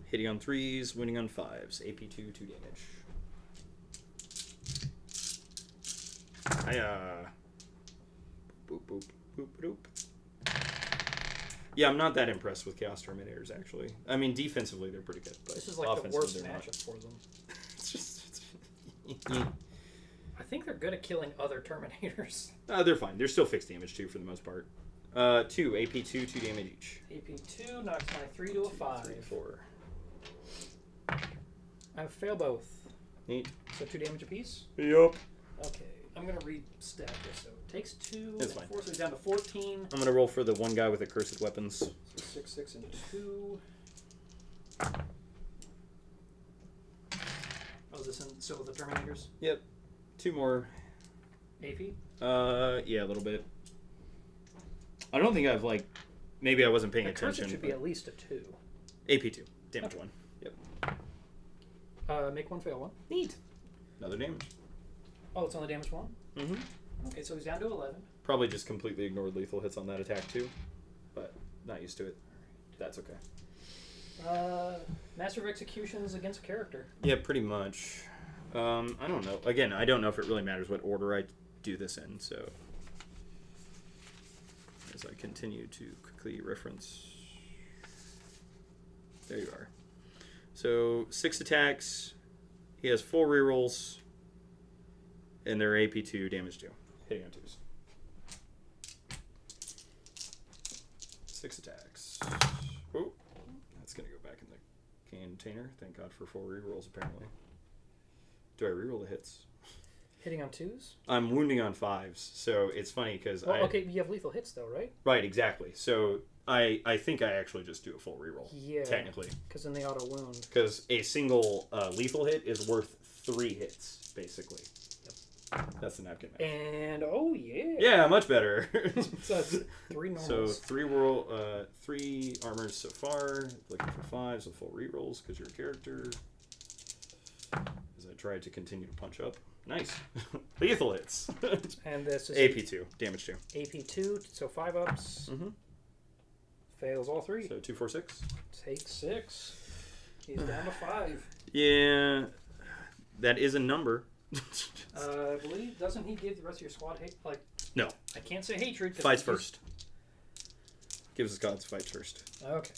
Hitting on 3s, winning on 5s. AP2, 2 damage. Hiya. Boop, boop, boop, boop. Yeah, I'm not that impressed with Chaos Terminators, actually. I mean, defensively, they're pretty good. But this is like the worst they're matchup not. for them. It's just... I think they're good at killing other Terminators. They're fine. They're still fixed damage, too, for the most part. 2, AP2, 2 damage each. AP2 knocks my 3 to a 5. 3, 4. I fail both. Neat. So 2 damage apiece? Yup. Okay, I'm going to re-stack this. So it takes 2, That's fine. 4, so he's down to 14. I'm going to roll for the one guy with the cursed weapons. So 6, 6, and 2. Oh, is this in still with the Terminators? Yep. 2 more. AP? Yeah, a little bit. I don't think I've, like... Maybe I wasn't paying The attention. Cursed should be at least a 2. AP2. Damage Okay. 1. Yep. Make 1, fail 1. Neat. Another damage. Oh, it's only damage 1? Mm-hmm. Okay, so he's down to 11. Probably just completely ignored lethal hits on that attack, too. But not used to it. That's okay. Master of Executions against a character. Yeah, pretty much. I don't know. Again, I don't know if it really matters what order I do this in, so... As I continue to quickly reference... There you are. So, 6 attacks. He has 4 rerolls. And they're AP2, damage 2. Hitting on 2s. 6 attacks. Oh, that's going to go back in the container. Thank God for 4 rerolls, apparently. Do I reroll the hits? Hitting on 2s? I'm wounding on 5s, so it's funny because okay, you have lethal hits though, right? Right, exactly. So I think I actually just do a full reroll. Yeah. Technically. Because then they auto wound. Because a single lethal hit is worth 3 hits, basically. Yep. That's the napkin math. And oh yeah. Yeah, much better. So that's 3 normals. So 3 armors so far. Looking for 5s with full rerolls because you're a character. As I tried to continue to punch up. Nice. Lethal hits. And this is AP2, damage 2. AP2, so 5 ups. Mm-hmm. Fails all 3. So 2, 4, 6. Take 6. He's down to 5. Yeah, that is a number. I believe, doesn't he give the rest of your squad hate? Like, no. I can't say hatred. Fights first. Gives the gods fight first. Okay.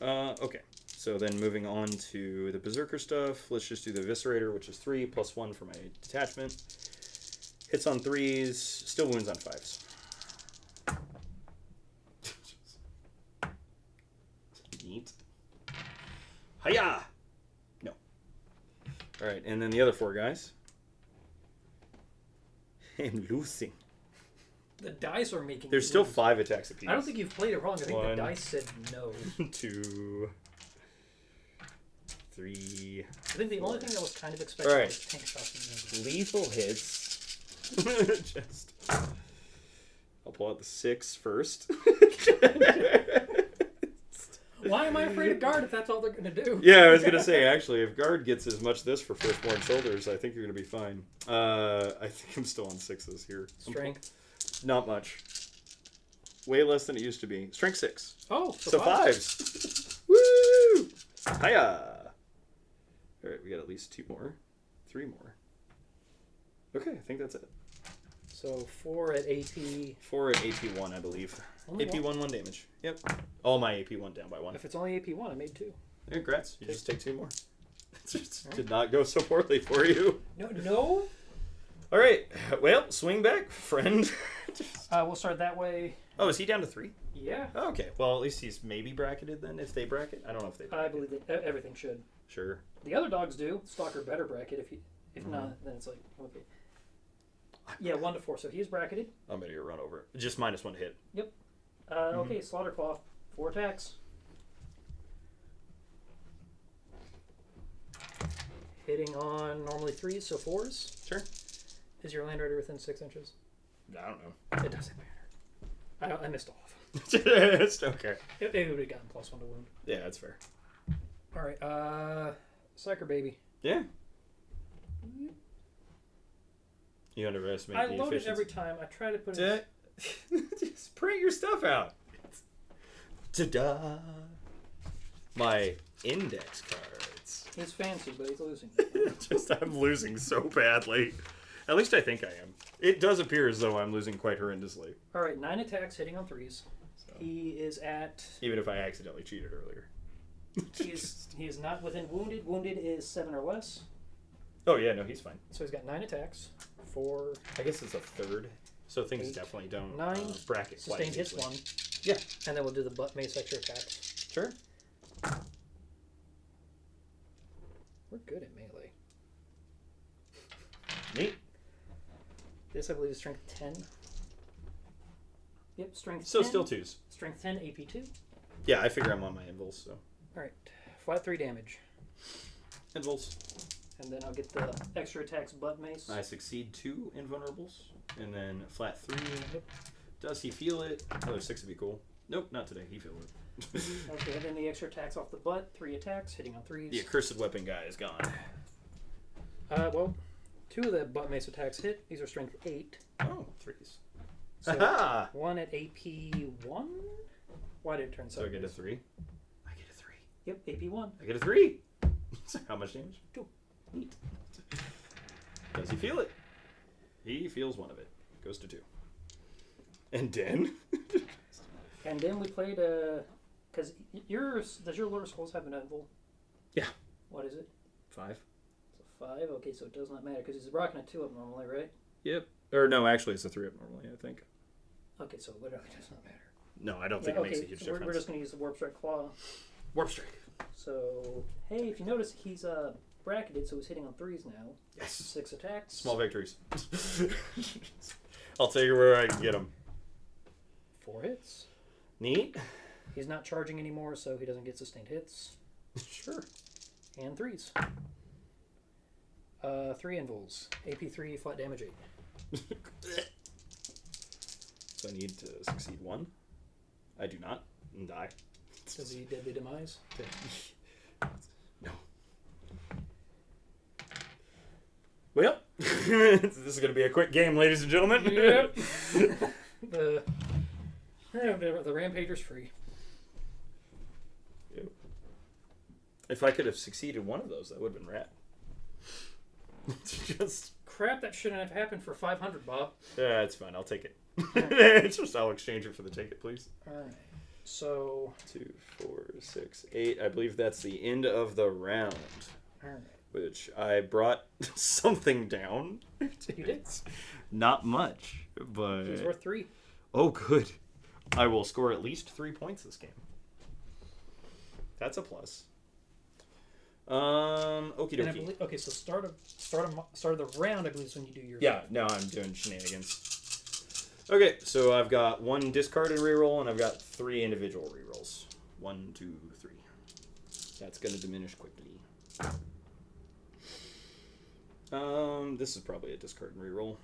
Okay. So then moving on to the Berserker stuff, let's just do the Eviscerator, which is 3 plus 1 for my detachment. Hits on 3s, still wounds on 5s. Neat. Hiya! No. Alright, and then the other 4 guys. I'm losing. The dice are making. There's still 5 attacks apiece. I don't think you've played it wrong. I think the dice said no. 2, 3. I think the only thing that was kind of expected was tank shots. Lethal hits. Just. I'll pull out the 6 first. Why am I afraid of guard if that's all they're going to do? Yeah, I was going to say, actually, if guard gets as much this for firstborn shoulders, I think you're going to be fine. I think I'm still on 6s here. Strength? Not much. Way less than it used to be. Strength 6. Oh, so 5s. Woo! Hiya! Alright, we got at least 2 more. 3 more. Okay, I think that's it. So 4 at AP. 4 at AP1, I believe. Only AP1, 1 damage. Yep. All my AP1 down by 1. If it's only AP1, I made 2. Congrats. You just take 2 more. It just did not go so poorly for you. No? Alright. Well, swing back, friend. We'll start that way. Oh, is he down to 3? Yeah. Oh, okay. Well, at least he's maybe bracketed then, if they bracket. I don't know if they bracket. I believe that everything should. Sure. The other dogs do. Stalker better bracket. If not, then it's like, okay. Yeah, 1 to 4. So he is bracketed. I'm ready to run over it. Just -1 to hit. Yep. Okay, Slaughterclaw. 4 attacks. Hitting on normally 3s, so 4s. Sure. Is your Land Raider within 6 inches? I don't know. It doesn't matter. I missed off. It's okay. It would have gotten +1 to wound. Yeah, that's fair. Alright, Psyker Baby. Yeah. You underestimate I the load it efficiency. every time. I try to put it... Just print your stuff out. Ta-da! My index cards. He's fancy, but he's losing. I'm losing so badly. At least I think I am. It does appear as though I'm losing quite horrendously. Alright, 9 attacks hitting on 3s. So. He is at... Even if I accidentally cheated earlier. He is not within wounded. Wounded is 7 or less. Oh, yeah, no, he's fine. So he's got 9 attacks. 4... I guess it's a third. So things 8, definitely don't 9, bracket quite sustained hits easily. 1. Yeah. And then we'll do the butt mace extra attacks. Sure. We're good at melee. Neat. This, I believe, is strength 10. Yep, strength So 10. still 2s. Strength 10, AP 2. Yeah, I figure I'm on my invuls, so. Alright, flat 3 damage. Invuls. And then I'll get the extra attacks butt mace. I succeed 2 invulnerables. And then flat 3. Yep. Does he feel it? Another 6 would be cool. Nope, not today. He feels it. Okay, and then the extra attacks off the butt. 3 attacks, hitting on 3s. The accursed weapon guy is gone. Well, 2 of the butt mace attacks hit. These are strength 8. Oh, 3s. So Aha! 1 at AP 1? Why did it turn So I get a sideways? 3. I get a 3. Yep, AP 1. I get a 3. How much damage? 2. Neat. Does he feel it? He feels 1 of it. Goes to 2. And then? And then we played because does your Lord of Skulls have an invul? Yeah. What is it? 5. It's a 5. Okay, so it does not matter because he's rocking a 2 up normally, right? Yep. Or no, actually it's a 3 up normally, I think. Okay, so it literally does not matter. No, I don't think it makes a huge so difference. we're just going to use the Warp Strike Claw. Warp Strike. So, hey, if you notice, he's bracketed, so he's hitting on 3s now. Yes. 6 attacks. Small victories. I'll take it where I can get them. 4 hits. Neat. He's not charging anymore, so he doesn't get sustained hits. Sure. And 3s. 3 invuls. AP 3, flat damage 8. So I need to succeed 1. I do not. And die. Does he deadly demise? No. Well, this is going to be a quick game, ladies and gentlemen. Yep. the Rampager's free. Yep. If I could have succeeded 1 of those, that would have been rad. Just crap, that shouldn't have happened for 500, Bob. yeah, it's fine. I'll take it. It's just I'll exchange it for the ticket, please. All right. So 2, 4, 6, 8. I believe that's the end of the round. all right. Which I brought something down. You did? Not much, but He's worth 3. oh, good. I will score at least 3 points this game. That's a plus. Okie And I dokie. believe, okay, so start of the round, I believe, is when you do your Yeah, no, I'm doing shenanigans. Okay, so I've got 1 discarded reroll, and I've got 3 individual rerolls. 1, 2, 3. That's going to diminish quickly. This is probably a discard and reroll.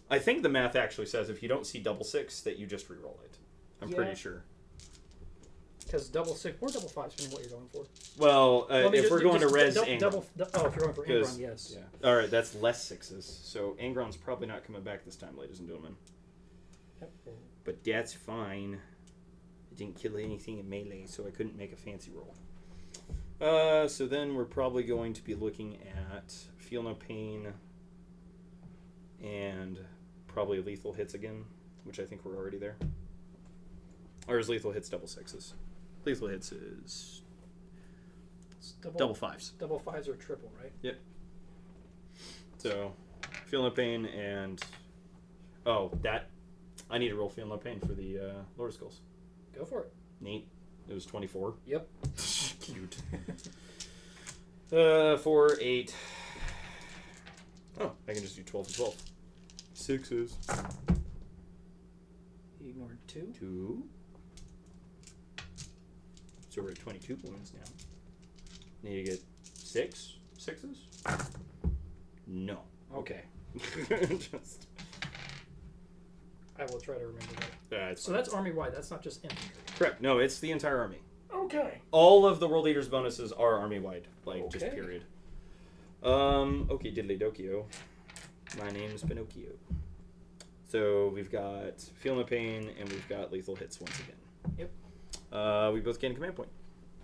I think the math actually says if you don't see double 6, that you just reroll it. I'm pretty sure. Because double 6 or double 5, depending on what you're going for. Well, if we're going to res if Angron. you're going for Angron, yes. Yeah. All right, that's less 6s. So Angron's probably not coming back this time, ladies and gentlemen. Yep. But that's fine. I didn't kill anything in melee, so I couldn't make a fancy roll. So then we're probably going to be looking at Feel No Pain and probably Lethal Hits again, which I think we're already there. Or is Lethal Hits double 6s? Lethal Hits is double 5s. Double 5s or triple, right? Yep. So, Feel No Pain and... Oh, that... I need to roll Feel No Pain for the Lord of Skulls. Go for it. Neat. It was 24. Yep. Cute. 4, 8. Oh, I can just do 12 and 12. 6s. He ignored 2. 2. So we're at 22 points now. Need to get 6 sixes? No. Okay. Just... I will try to remember that. So fine. that's army-wide. That's not just infantry. Correct. No, it's the entire army. Okay. All of the World Leaders bonuses are army-wide. Like, just Okay. period. Okay, diddly dokio. My name's Pinocchio. So we've got Feel No Pain, and we've got Lethal Hits once again. Yep. We both gain a command point.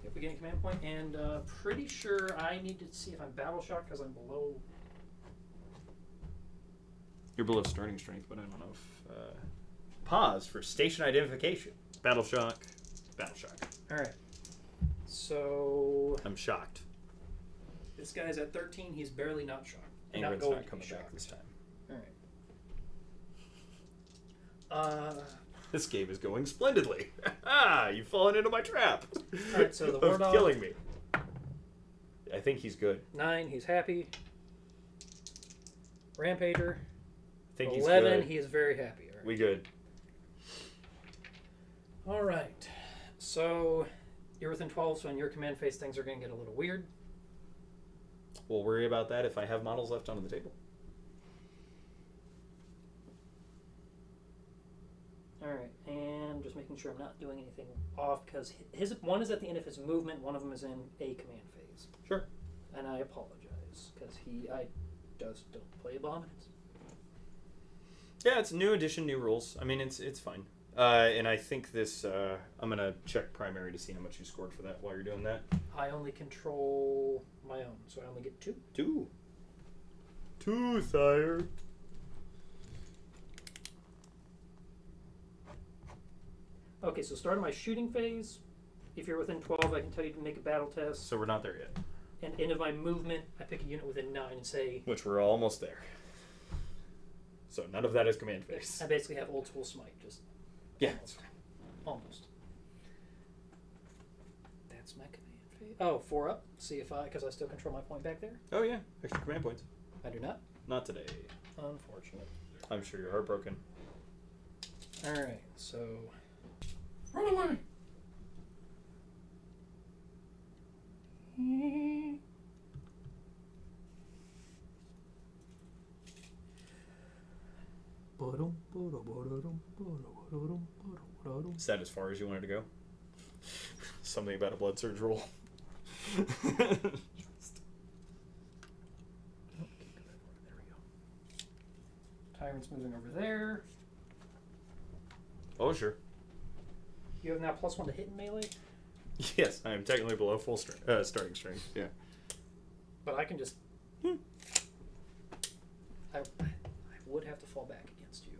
Yep, we gain a command point, and pretty sure I need to see if I'm battle shocked because I'm below. You're below starting strength, but I don't know if... Pause for station identification. Battle shock. Battle shock. Alright. So... I'm shocked. This guy's at 13. He's barely not shocked. Angron's not coming back this time. Alright. This game is going splendidly. You've fallen into my trap. Alright, so the War Dog... killing me. I think he's good. 9, he's happy. Rampager. I think 11, he's good. he is very happy. All right. We good. All right. So you're within 12, so in your command phase, things are going to get a little weird. We'll worry about that if I have models left on the table. All right, and just making sure I'm not doing anything off because his one is at the end of his movement, one of them is in a command phase. Sure. And I apologize because I don't play Abominants. Yeah, it's new edition, new rules. I mean, it's fine. And I think this, I'm going to check primary to see how much you scored for that while you're doing that. I only control my own, so I only get 2. 2. 2, sire. Okay, so start of my shooting phase. If you're within 12, I can tell you to make a battle test. So we're not there yet. And end of my movement, I pick a unit within 9 and say... Which we're almost there. So none of that is command phase. I basically have old school smite, just... Yeah. Almost. That's my command phase. Oh, 4 up. See if because I still control my point back there. Oh yeah, extra command points. I do not. Not today. Unfortunate. I'm sure you're heartbroken. Alright, so... Run away! Is that as far as you wanted to go? Something about a blood surge roll. There we go. Tyrant's moving over there. Oh, sure. You have now +1 to hit in melee, Yes, I am technically below full starting strength. Yeah. but I can just... I would have to fall back against you.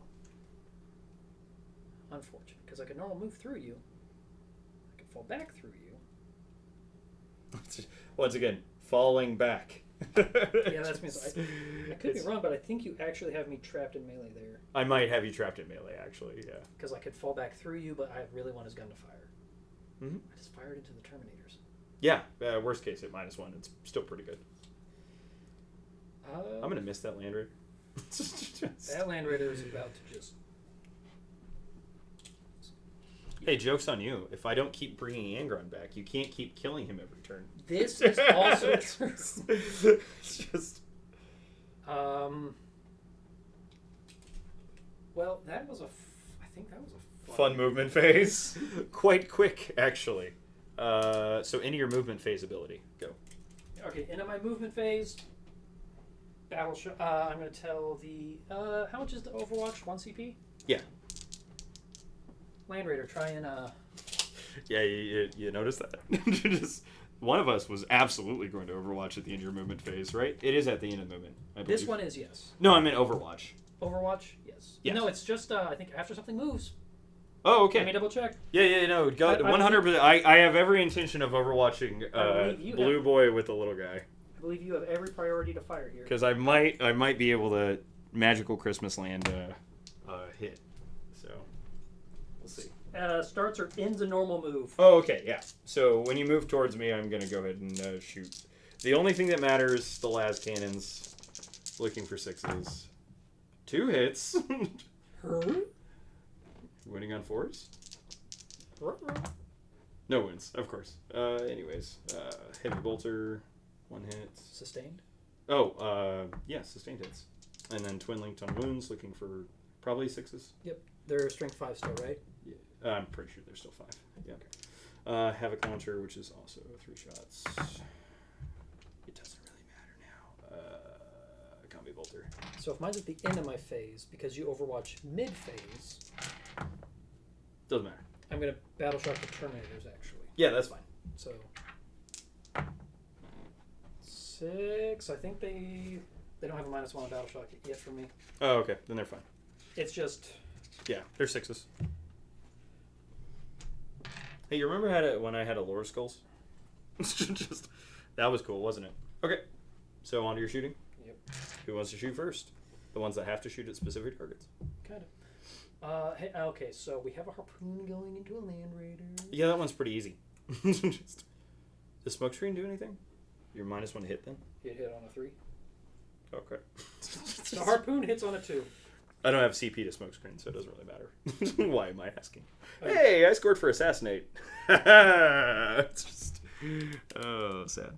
Unfortunate, because I could normally move through you. I could fall back through you. Once again, falling back. Yeah, that means I could be wrong, but I think you actually have me trapped in melee there. I might have you trapped in melee, actually, yeah. Because I could fall back through you, but I really want his gun to fire. Mm-hmm. I just fired into the Terminators. Yeah, worst case at -1. It's still pretty good. I'm going to miss that land raider. That Land Raider is about to just... Hey, joke's on you. If I don't keep bringing Angron back, you can't keep killing him every turn. This is also true. It's just... Well, that was I think that was a fun movement phase. Quite quick, actually. So into your movement phase ability. Go. Okay, into my movement phase. Battle shot. I'm going to tell the... how much is the Overwatch? 1 CP? Yeah. Land Raider, try and... Yeah, you noticed that? Just, one of us was absolutely going to Overwatch at the end of your movement phase, right? It is at the end of the movement, I believe. This one is, yes. No, I meant Overwatch. Overwatch? Yes. Yes. No, it's just, I think after something moves. Oh, okay. Let me double check. Yeah, no, go 100%. I have every intention of overwatching Blue Boy with the little guy. I believe you have every priority to fire here. Because I might be able to Magical Christmas Land hit. So, we'll see. Starts or ends a normal move. Oh, okay, yeah. So when you move towards me, I'm going to go ahead and shoot. The only thing that matters, the las cannons. Looking for 6s. 2 hits. Her? Winning on 4s. No wounds, of course. Anyways, heavy bolter, 1 hit. Sustained? Oh, yeah, sustained hits. And then twin linked on wounds, looking for probably 6s. Yep. They're strength 5 still, right? Yeah. I'm pretty sure they're still 5. Yeah. Okay. Havoc launcher, which is also 3 shots. It doesn't really matter now. Combi bolter. So if mine's at the end of my phase, because you Overwatch mid-phase... Doesn't matter. I'm going to Battle Shock the Terminators, actually. Yeah, that's fine. So... 6. I think they don't have a -1 on Battle Shock yet for me. Oh, okay. Then they're fine. It's just... Yeah, they're 6s. Hey, you remember when I had a Lore Skulls? That was cool, wasn't it? Okay. So on to your shooting. Yep. Who wants to shoot first? The ones that have to shoot at specific targets. Kind of. Hey, okay, so we have a Harpoon going into a Land Raider. Yeah, that one's pretty easy. Does Smokescreen do anything? You're -1 hit then? Hit on a 3. Okay. The Harpoon hits on a 2. I don't have CP to Smokescreen, so it doesn't really matter. Why am I asking? Hey, I scored for Assassinate. It's just... Oh, sad.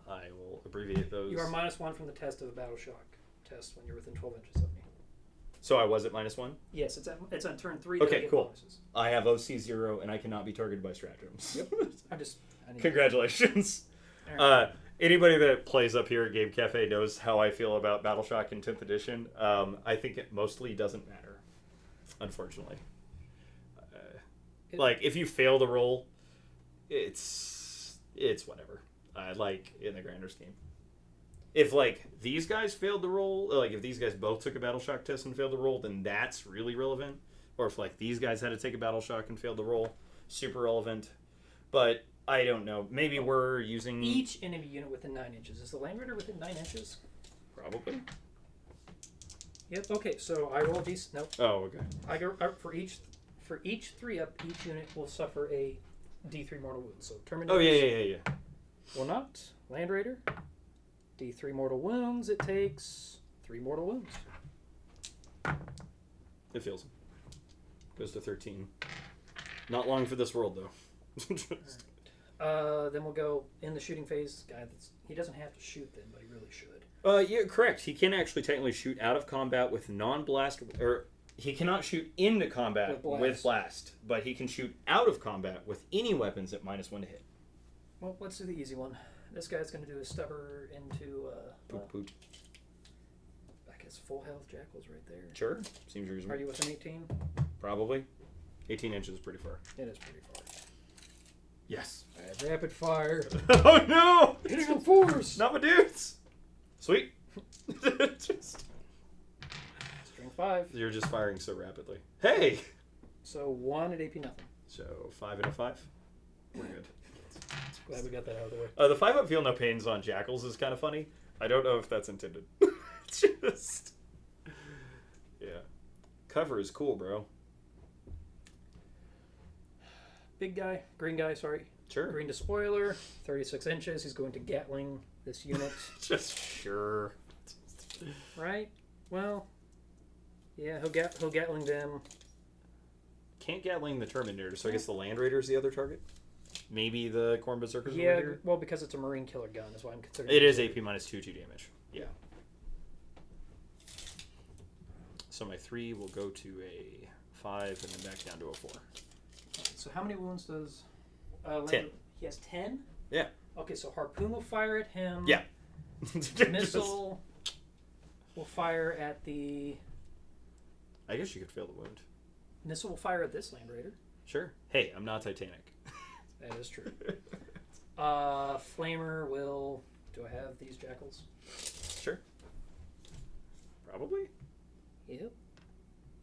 I will abbreviate those. You are -1 from the test of a Battle Shock test when you're within 12 inches of me. So I was at -1? Yes, it's on turn 3. Okay, cool. Bonuses. I have OC0 and I cannot be targeted by stratagems. Yep. Congratulations. Anybody that plays up here at Game Cafe knows how I feel about Battle Shock in 10th edition. I think it mostly doesn't matter, unfortunately. Like, if you fail the roll, it's whatever. Like, in the grander scheme. If, like, these guys failed the roll, like, if these guys both took a Battle Shock test and failed the roll, then that's really relevant. Or if, like, these guys had to take a Battle Shock and failed the roll, super relevant. But I don't know. Maybe we're using... Each enemy unit within 9 inches. Is the Land Raider within 9 inches? Probably. Yep, okay, so I roll these... Nope. Oh, okay. I go for each 3-up, each unit will suffer a D3 mortal wound. So Terminators... Oh, yeah. Will not. Land Raider... D3 mortal wounds, it takes 3 mortal wounds. It feels. Goes to 13. Not long for this world, though. Then we'll go in the shooting phase. He doesn't have to shoot then, but he really should. Yeah, correct. He can actually technically shoot out of combat with non-blast, or he cannot shoot into combat with blast, but he can shoot out of combat with any weapons at -1 to hit. Well, let's do the easy one. This guy's going to do a stubber into... Poot. I guess full health Jackal's right there. Sure. Seems reasonable. Are you within 18? Probably. 18 inches is pretty far. It is pretty far. Yes. I have rapid fire. Oh, no! Hitting on 4s! Not my dudes! Sweet. Strength 5. You're just firing so rapidly. Hey! So 1 at AP nothing. So 5 and a 5. We're good. Glad we got that out of the way. The 5-up feel no pains on Jackals is kind of funny. I don't know if that's intended. Just... Yeah. Cover is cool, bro. Big guy. Green guy, sorry. Sure. Green Despoiler. 36 inches. He's going to Gatling this unit. Just sure. Right? Well... Yeah, he'll Gatling them. Can't Gatling the Terminator, so I guess the Land Raider's the other target? Maybe the Corn Berserkers? Yeah, well, because it's a Marine killer gun is why I'm considering it. Is AP -2 damage. Yeah. So my 3 will go to a 5 and then back down to a 4. Okay, so how many wounds does... 10. He has 10? Yeah. Okay, so Harpoon will fire at him. Yeah. Missile will fire at the... I guess you could fail the wound. Missile will fire at this Land Raider. Sure. Hey, I'm not Titanic. That is true. Flamer will... Do I have these Jackals? Sure. Probably. Yep.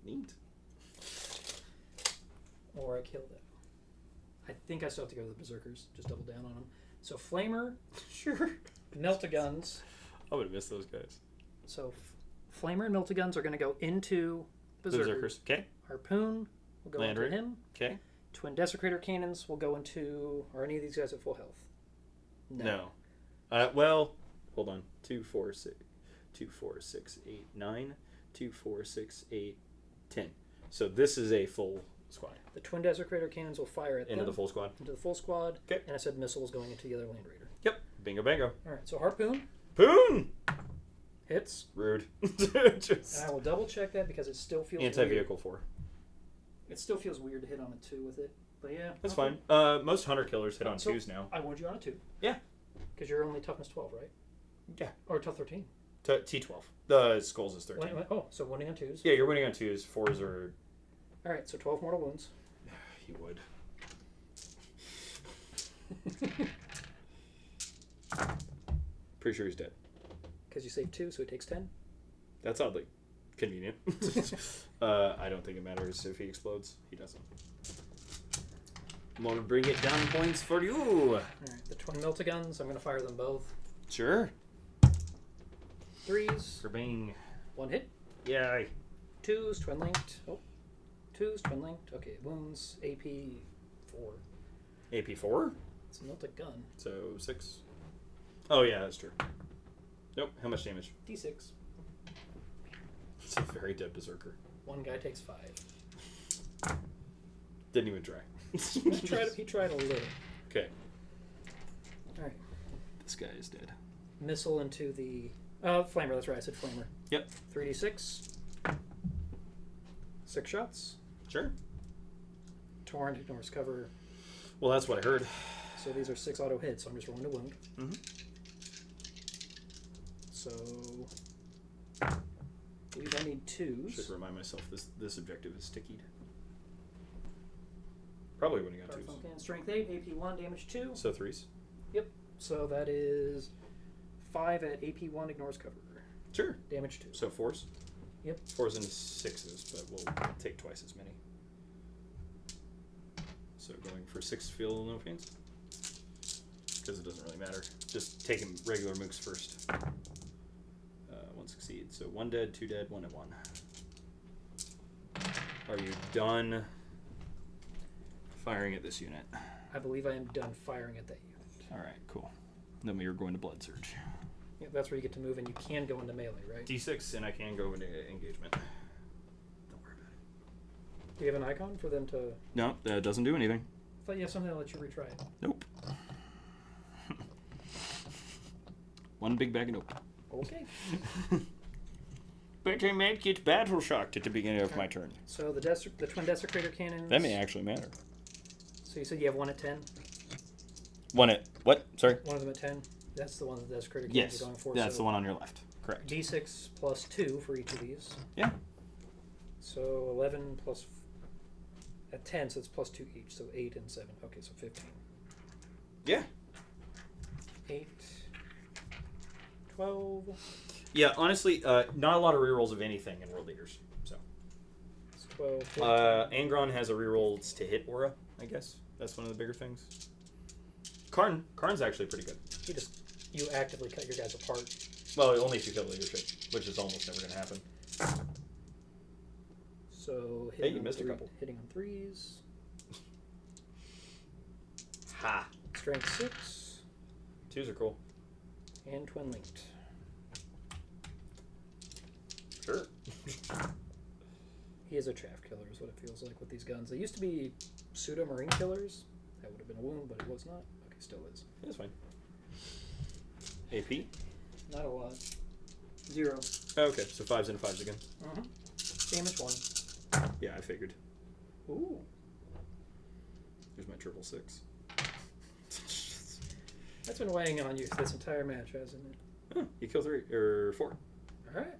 Neat. Or I killed it. I think I still have to go to the Berserkers. Just double down on them. So Flamer. Sure. Meltaguns. I would have missed those guys. So Flamer and Meltaguns are going to go into Berserkers. Okay. Harpoon will go into him. Okay. Twin Desecrator Cannons will go into... Are any of these guys at full health? No. Well, hold on. 2, 4, 6. 2, 4, 6, 8, 9. 2, 4, 6, 8, 10. So this is a full squad. The twin desecrator cannons will fire at Into the full squad. Into the full squad. Okay. And I said missiles going into the other land raider. Yep. Bingo bango. All right. So harpoon. Poon! Hits. Rude. And I will double check that because it still feels anti-vehicle 4. It still feels weird to hit on a 2 with it. But yeah. That's fine. Most hunter killers hit on 2s now. I warned you on a 2. Yeah. Because you're only toughness 12, right? Yeah. Or tough 13. T12. The skulls is 13. Oh, so winning on 2s. Yeah, you're winning on 2s. 4s are... Alright, so 12 mortal wounds. You would. Pretty sure he's dead. Because you saved 2, so it takes 10. That's oddly convenient. I don't think it matters if he explodes. He doesn't. I'm going to bring it down points for you. Alright, the twin meltaguns, I'm going to fire them both. Sure. 3s. Kerbang. 1 hit. Yay. 2s, twin linked. Oh. 2s, twin linked. Okay, wounds, AP 4. AP 4? It's a meltagun. So 6. Oh, yeah, that's true. Nope. How much damage? D6. It's a very dead berserker. One guy takes 5. Didn't even try. He tried a little. Okay. Alright. This guy is dead. Missile into the... flamer, that's right, I said flamer. Yep. 3d6. 6 shots. Sure. Torrent ignores cover. Well, that's what I heard. So these are 6 auto hits, so I'm just rolling to wound. Mm-hmm. So... I believe I need 2s. Should remind myself this objective is stickied. Probably when you got 2s. Strength 8, AP 1, damage 2. So 3s. Yep. So that is 5 at AP 1, ignores cover. Sure. Damage 2. So 4s? Yep. 4s and 6s, but we'll take twice as many. So going for 6 feel no pains? Because it doesn't really matter. Just taking regular mooks first. 1 succeeds. So 1 dead, 2 dead, 1 at 1. Are you done firing at this unit? I believe I am done firing at that unit. Alright, cool. Then we are going to Blood Surge. Yeah, that's where you get to move, and you can go into melee, right? D6, and I can go into engagement. Don't worry about it. Do you have an icon for them to... No, that doesn't do anything. I thought you have something to let you retry it. Nope. One big bag of nope. Okay. But I might get battle shocked at the beginning of my turn. So the twin desecrator cannons... That may actually matter. So you said you have 1 at 10? 1 at... What? Sorry? One of them at 10? That's the one that the desecrator cannons are going for. That's the one on your left. Correct. D6 plus 2 for each of these. Yeah. So 11 plus... At 10, so it's plus 2 each. So 8 and 7. Okay, so 15. Yeah. 8... 12... Yeah, honestly, not a lot of rerolls of anything in World Leaders. So. It's 12... 15. Angron has a reroll to hit aura, I guess. That's one of the bigger things. Karn's actually pretty good. You actively cut your guys apart. Well, only if you kill leadership, which is almost never going to happen. So hey, you missed a couple. Hitting on 3s. Ha! Strength 6. 2s are cool. And twin linked. Sure. He is a chaff killer is what it feels like with these guns. They used to be pseudo-marine killers. That would have been a wound, but it was not. Okay, still is. That's fine. AP? Not a lot. 0. Oh, okay, so 5s and 5s again. Damage 1. Yeah, I figured. Ooh. There's my 666. That's been weighing on you this entire match, hasn't it? Oh, you kill 3 or 4. Alright.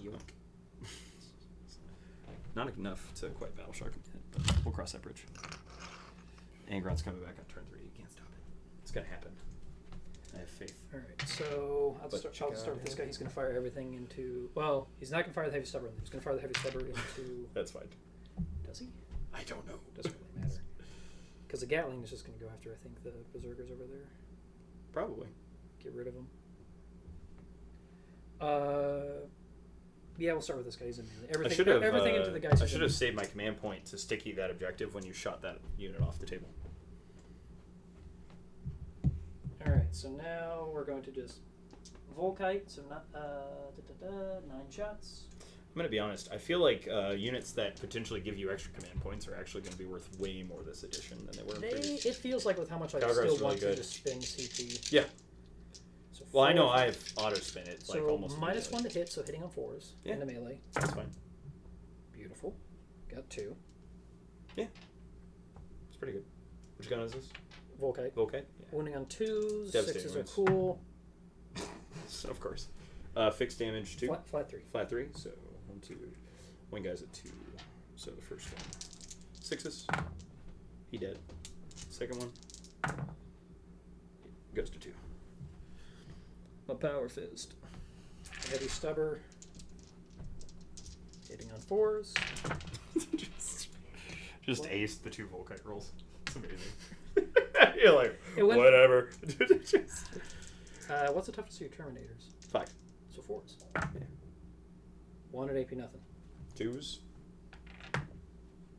Yoink. Not enough to quite battle shock him yet, but we'll cross that bridge. Angron's coming back on turn 3. You can't stop it. It's gonna happen. I have faith. Alright, so I'll start with this guy. He's going to fire everything into... Well, he's not going to fire the heavy stubber. He's going to fire the heavy stubber into... That's fine. Does he? I don't know. Doesn't really matter. Because the Gatling is just going to go after, I think, the Berserkers over there. Probably. Get rid of them. Yeah, we'll start with this guy. He's in melee. Everything into the guys. I should have saved my command point to sticky that objective when you shot that unit off the table. Alright, so now we're going to just Volkite, so not 9 shots. I'm going to be honest. I feel like units that potentially give you extra command points are actually going to be worth way more this edition than they were in previous. It feels like with how much I Calgraf's still really want good. to just spend CP. Yeah. So Well, I know I've auto-spin it like so almost minus immediately. 1 to hit, so hitting on 4s Yeah. into melee. That's fine. Beautiful. Got 2. Yeah. It's pretty good. Which gun is this? Volkite. Volkite? Yeah. Wounding on 2s. Devastating 6s are wounds. cool. Of course. Fixed damage 2. Flat 3. Flat 3. So 1, 2. One guy's at 2. So the first one. 6s. He dead. Second one. Goes to 2. A power fist. Heavy stubber. Hitting on 4s. just ace the 2 Volkite rolls. It's amazing. You're like, whatever. What's the toughest of your Terminators? 5. So 4s. Yeah. 1 at AP nothing. 2s.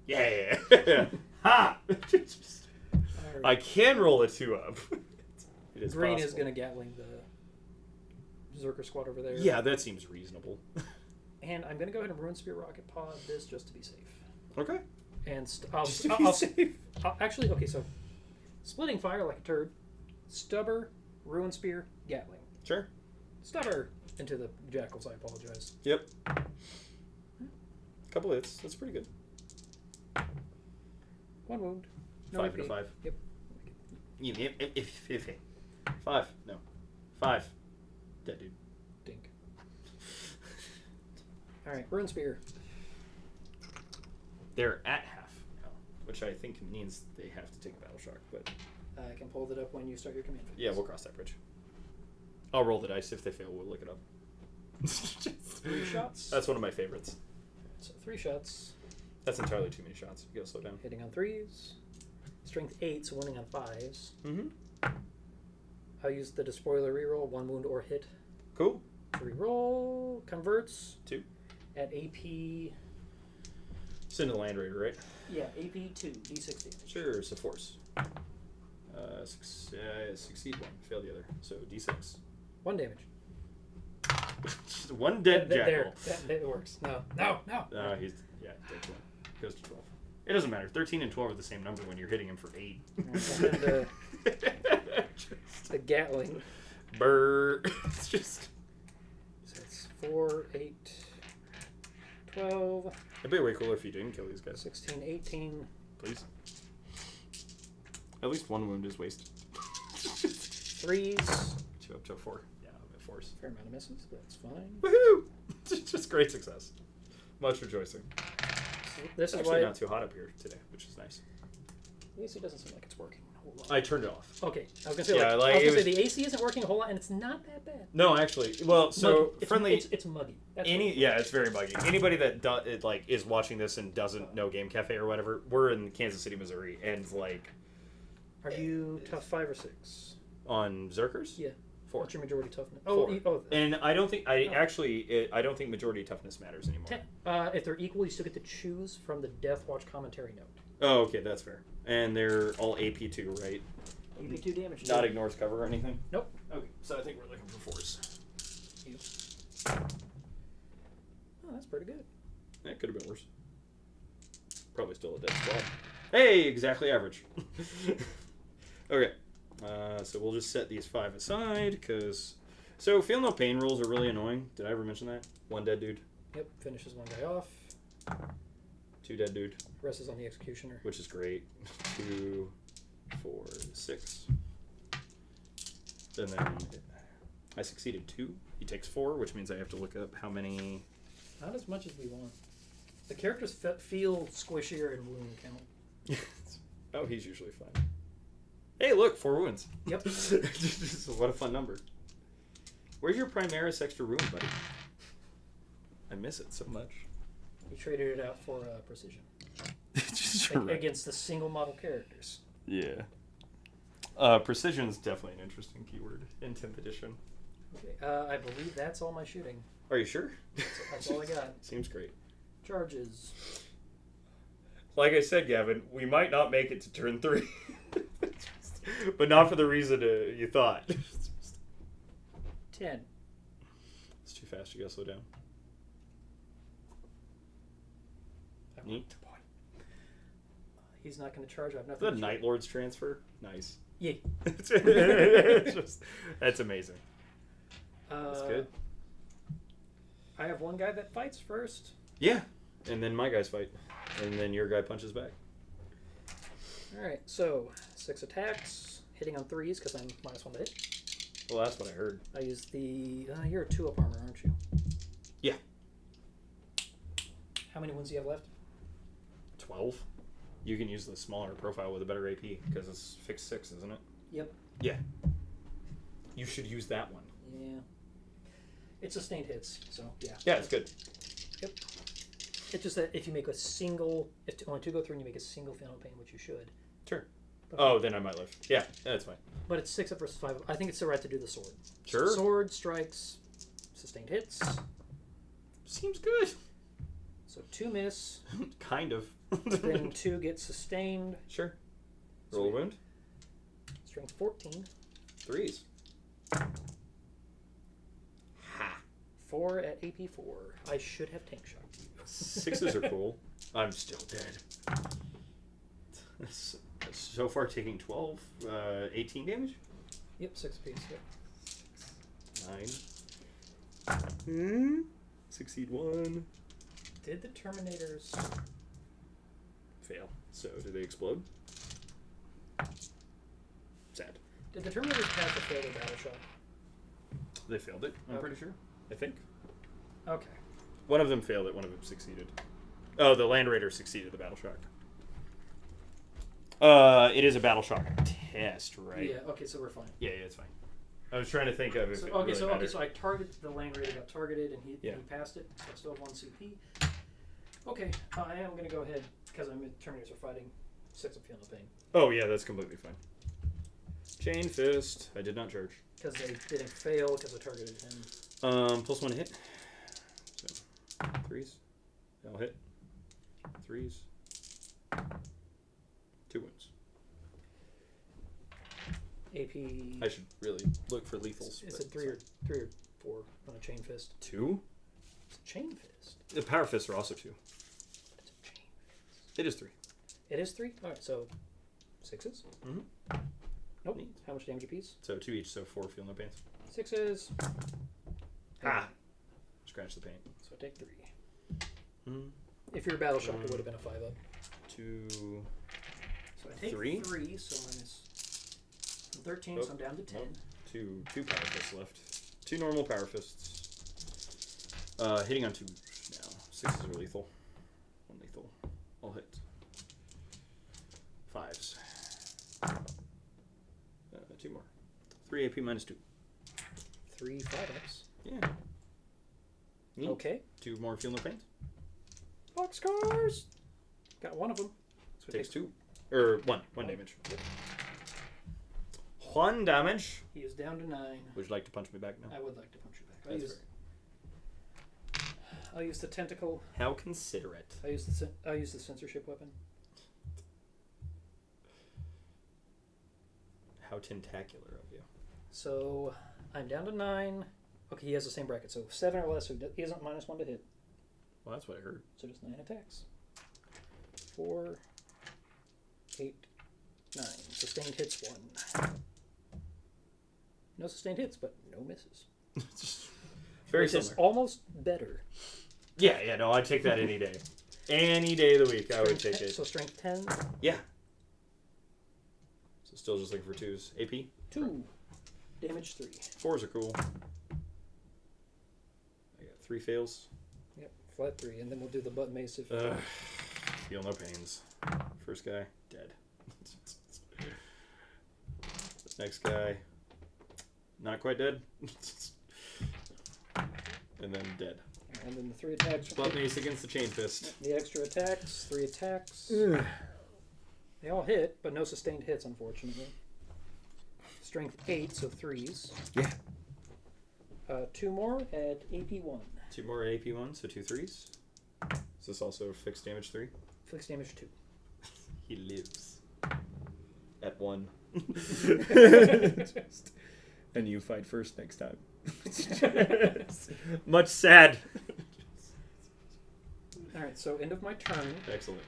Yeah. Ha! I can roll a 2 up. It is Green possible. is going to Gatling the Berserker squad over there. Yeah, that seems reasonable. And I'm going to go ahead and Ruin Spear Rocket Pod this just to be safe. Okay. And actually, okay, so splitting fire like a turd. Stubber, Ruin Spear, Gatling. Sure. Stubber into the Jackals, I apologize. Yep. Couple hits. That's pretty good. 1 wound. 5 and a 5. Yep. If 5. No. 5. Dead dude. Dink. Alright, Ruin Spear. They're at half now, which I think means they have to take a battle shock, but I can pull that up when you start your command phase. yeah, we'll cross that bridge. I'll roll the dice. If they fail, we'll look it up. 3 shots. That's one of my favorites. So 3 shots. That's entirely too many shots. You gotta slow down. Hitting on 3s. Strength 8, so winning on 5s. Mm-hmm. I'll use the Despoiler reroll, 1 wound or hit. Cool. Reroll converts 2. at AP. Send to the Land Raider, right? Yeah, AP 2, D6 damage. Sure, it's a force. Succeed 1, fail the other. So D6. 1 damage. Just 1 dead jackal. There. That works. No. He's dead 1. Goes to 12. It doesn't matter. 13 and 12 are the same number when you're hitting him for 8. And the Gatling. Brr. It's just. So it's 4, 8, 12. It'd be way cooler if you didn't kill these guys. 16, 18. Please. At least 1 wound is wasted. 3s. 2 up to a 4. Yeah, I'm at 4s. Fair amount of misses, but that's fine. Woohoo! Just great success. Much rejoicing. This is Actually why not too hot up here today, which is nice. the AC doesn't seem like it's working a whole lot. I turned it off. Okay, I was gonna say, Yeah, the AC isn't working a whole lot, and it's not that bad. No, actually, well, so It's friendly. It's muggy. That's Yeah, it's very muggy. Anybody that is watching this and doesn't know Game Cafe or whatever, we're in Kansas City, Missouri, and Are you tough 5 or 6? on Zerkers? Yeah. 4. What's your majority toughness? 4. And I don't think I don't think majority toughness matters anymore. If they're equal, you still get to choose from the Death Watch commentary note. Oh, okay, that's fair. And they're all AP2, right? AP2 damage. Not ignores cover or anything? Nope. Okay, so I think we're looking for 4s. Yep. Oh, that's pretty good. That could have been worse. Probably still a dead squad. Hey, exactly average. Okay, so we'll just set these 5 aside, because... So, feel no pain rolls are really annoying. Did I ever mention that? 1 dead dude. Yep, finishes 1 guy off. 2 dead dude. Rest is on the Executioner. Which is great. 2, 4, 6. And then I succeeded 2. He takes 4, which means I have to look up how many... Not as much as we want. The characters feel squishier in wound count. Oh, he's usually fine. Hey, look, 4 wounds. Yep. What a fun number. Where's your Primaris extra wound, buddy? I miss it so much. We traded it out for precision. Right. Against the single model characters. Yeah. Precision is definitely an interesting keyword in 10th edition. Okay, I believe that's all my shooting. Are you sure? That's all I got. Seems great. Charges. Like I said, Gavin, we might not make it to turn 3. But not for the reason you thought. 10. It's too fast. You gotta slow down. Neat. He's not going to charge. I have nothing. The Night Lord's transfer. Nice. Yeah. That's amazing. That's good. I have one guy that fights first. Yeah. And then my guys fight. And then your guy punches back. Alright, so 6 attacks. Hitting on 3s because I'm -1 to hit. Well, that's what I heard. I use the... you're a 2-up armor, aren't you? Yeah. How many ones do you have left? 12. You can use the smaller profile with a better AP because it's fixed 6, isn't it? Yep. Yeah. You should use that one. Yeah. It's sustained hits, so yeah. Yeah, it's good. Yep. It's just that if you make a single... If only 2 go through and you make a single fatal pain, which you should. Sure. Oh, then I might live. Yeah, that's fine. But it's 6 up versus 5 up. I think it's the right to do the sword. Sure. So sword, strikes, sustained hits. Seems good. So 2 miss. Kind of. Then 2 get sustained. Sure. Roll a wound. Strength 14. 3s. Ha. 4 at AP 4. I should have tank shot. 6s are cool. I'm still dead. So far taking 12, 18 damage? Yep, 6 apiece. Yep. 9. Succeed 1. Did the Terminators Fail. So do they explode? Sad. Did the Terminators pass or fail their battle shot? They failed it, I'm pretty sure. I think. Okay. One of them failed it, one of them succeeded. Oh, the Land Raider succeeded the battle shock. It is a battle shock test, right? Yeah, okay, so we're fine. Yeah, it's fine. I was trying to think of if so, it okay, really so mattered. so I targeted the Land Raider, got targeted, and he passed it. So I still have 1 CP. Okay, I am going to go ahead, because Terminators are fighting 6 up, feel no pain. Oh, yeah, that's completely fine. Chain Fist. I did not charge. Because they didn't fail, because I targeted him. +1 to hit. So, 3s. I'll hit. 3s. 2 wounds. AP. I should really look for lethals. It's a 3 or 4 on a Chain Fist. 2? It's a Chain Fist. The Power Fists are also 2. It's a Chain Fist. It is 3. It is 3? Alright, so 6s? Mm-hmm. Nope. Neat. How much damage apiece? So 2 each, so 4 feel no pains. 6s. Ah! Scratch the paint. So I take 3. Mm. If you're battle shocked, it would have been a 5 up. 2. So I take 3, so minus 13, so I'm down to 10. Nope. 2 Power Fists left. 2 normal Power Fists. Hitting on 2 now. 6s are lethal. 1 lethal. I'll hit. 5s. 2 more. 3 AP minus 2. 3 5-ups. Yeah. Neat. Okay. 2 more feel no pains. Boxcars! Got 1 of them. So Takes 2. Or 1. 1 damage. Yep. 1 damage. He is down to 9. Would you like to punch me back now? I would like to punch you back. That's I'll use the tentacle. How considerate. I'll use the censorship weapon. How tentacular of you. So I'm down to 9. Okay, he has the same bracket. So 7 or less. So he isn't -1 to hit. Well, that's what I heard. So just 9 attacks. 4, 8, 9. Sustained hits 1. No sustained hits, but no misses. Very Which similar. is almost better. Yeah, no, I'd take that any day. Any day of the week, I would take it. So strength 10. Yeah. So still just looking for 2s. AP? 2. Damage 3. 4s are cool. I got 3 fails. Yep, flat 3. And then we'll do the butt mace if... Feel no pains. First guy, dead. Next guy, not quite dead. And then dead. And then the 3 attacks. Butt mace against the Chain Fist. The extra attacks. 3 attacks. They all hit, but no sustained hits, unfortunately. Strength 8, so 3s. Yeah. 2 more at AP 1. 2 more at AP 1, so 2 3s. Is this also fixed damage 3? Fixed damage 2. He lives. At 1. And you fight first next time. Much sad. All right, so end of my turn. Excellent.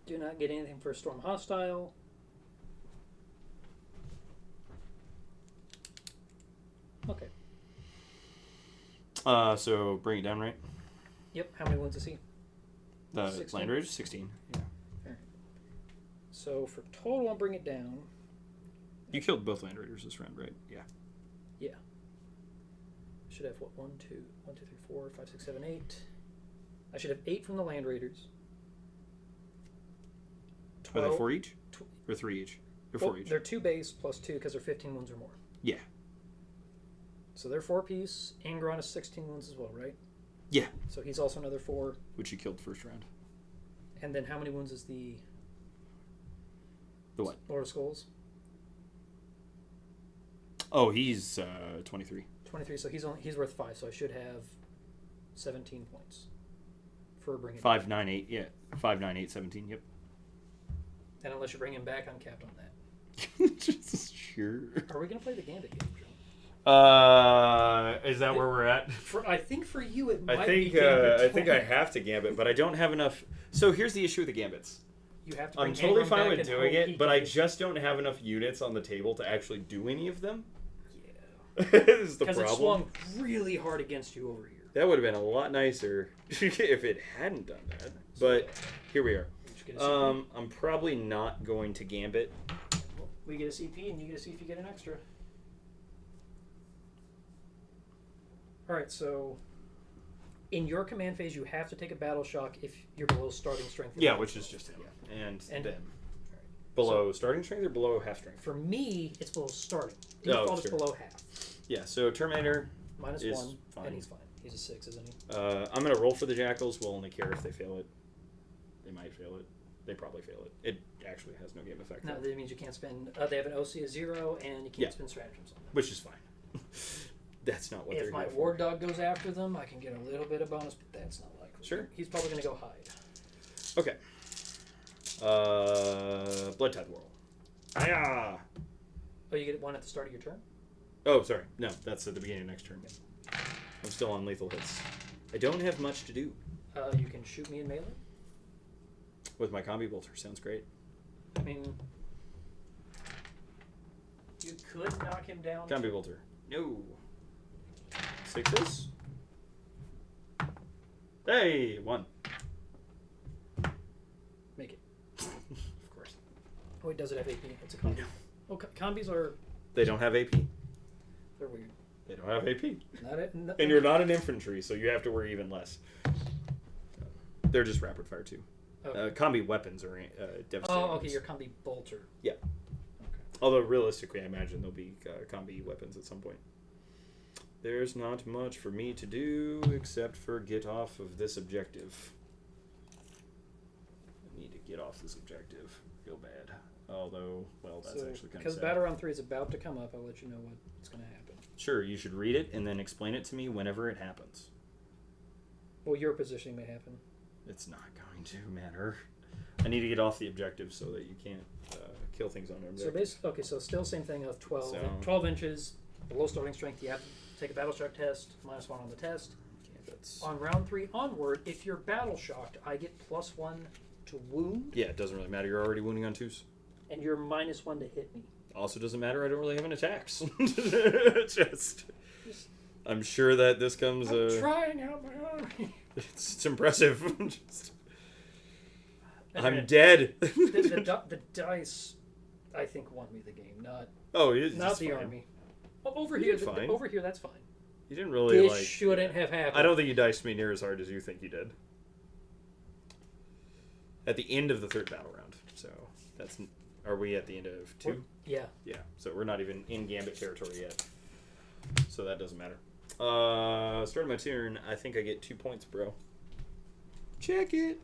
Do not get anything for a storm hostile. Okay. So bring it down, right? Yep. How many wounds is he? The 16? Land Rage, 16. Yeah. All right. So for total, I'll bring it down. You killed both Land Raiders this round, right? Yeah. Yeah. Should have what? 1, 2, 3, 4, 5, 6, 7, 8. I should have 8 from the Land Raiders. Are they 4 each? Or 3 each? Or 4 each? They're 2 base plus 2 because they're 15 wounds or more. Yeah. So they're 4 piece. Angron is 16 wounds as well, right? Yeah. So he's also another 4. Which you killed first round. And then how many wounds is the what? Lord of Skulls? Oh, he's 23. 23. So he's worth 5. So I should have 17 points for bringing 5, 9, 8. Yeah. 5, 9, 8, 17. Yep. And unless you bring him back, I'm capped on that. Sure. Are we gonna play the Gambit game, Joe? Is that where we're at? I think for you it might I be Gambit. I think I have to Gambit, but I don't have enough. So here's the issue with the Gambits. You have to bring I'm totally Angron fine back with and doing hope it, he but can I get- just don't have enough units on the table to actually do any of them. Yeah. This is the Because it problem. swung really hard against you over here. That would have been a lot nicer if it hadn't done that. But here we are. You should get a CP. I'm probably not going to Gambit. We get a CP and you get to see if you get an extra. Alright, so in your command phase you have to take a battle shock if you're below starting strength. Yeah, which is just him. Yeah. And And- them. Below starting strength or below half strength? For me, it's below starting. Oh, Default is sure. below half. Yeah, so Terminator, Minus is 1, fine. and he's fine. He's a 6, isn't he? I'm going to roll for the Jackals. We'll only care if they fail it. They might fail it. They probably fail it. It actually has no game effect. No, though, that means you can't spend... they have an OC of 0, and you can't Yeah. spend stratagems on them. which is fine. That's not what If they're my here Ward Dog goes after them, I can get a little bit of bonus, but that's not likely. Sure. He's probably going to go hide. for. Okay. Blood Tide Whirl. Ah! Oh, you get one at the start of your turn? Oh, sorry. No, that's at the beginning of next turn. I'm still on lethal hits. I don't have much to do You can shoot me in melee. with my Combi Bolter. Sounds great. I mean, you could knock him down. Combi Bolter. No. 6s. Hey, 1. Make it. Of course. Oh, wait, does it have AP? It's a combi. No. Oh, combis are... They don't have AP. They're weird. They don't have AP. Not it. No, And you're not an infantry, so you have to worry even less. They're just rapid fire too. Okay. Combi weapons are devastating. Oh, okay, your combi bolter. Yeah. Okay. Although realistically, I imagine there'll be combi weapons at some point. There's not much for me to do except for get off of this objective. I need to get off this objective real bad. Although, well, that's actually kind of because sad. Battle Round 3 is about to come up, I'll let you know what's going to happen. Sure, you should read it and then explain it to me whenever it happens. Well, your positioning may happen. It's not going to matter. I need to get off the objective so that you can't kill things on an objective. So basically, okay, so still same thing of 12. So- 12 inches, below starting strength, you have to take a battle shock test, -1 on the test. That's... On round 3 onward, if you're battle shocked, I get +1 to wound, Yeah, it doesn't really matter. You're already wounding on 2s. and you're -1 to hit me. Also doesn't matter. I don't really have an attacks. Just... I'm sure that this comes... I'm trying out my army. It's impressive. Just... I I'm mean, dead. the dice, I think, won me the game, not It's the fine. army. Well, over You here, did fine. over here, that's fine. You didn't really This shouldn't have happened. I don't think you diced me near as hard as you think you did. At the end of the third battle round. So that's... Are we at the end of 2? Yeah. Yeah. So we're not even in Gambit territory yet. So that doesn't matter. Start of my turn, I think I get 2 points, bro. Check it.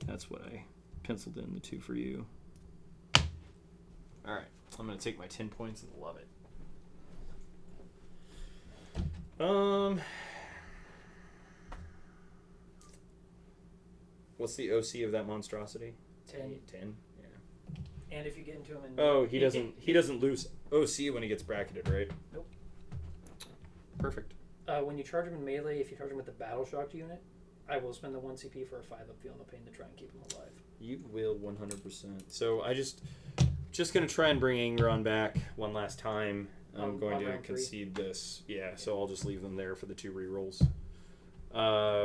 That's what I penciled in, the 2 for you. Alright. I'm going to take my 10 points and love it. What's the OC of that monstrosity? 10. 10? Yeah. And if you get into him in... Oh, he doesn't lose OC when he gets bracketed, right? Nope. Perfect. When you charge him in melee, if you charge him with the battle shocked unit, I will spend the 1 CP for a 5-up Feel No Pain to try and keep him alive. You will 100%. So I just gonna try and bring Angron back one last time. I'm going to concede this. Yeah, so I'll just leave them there for the 2 rerolls.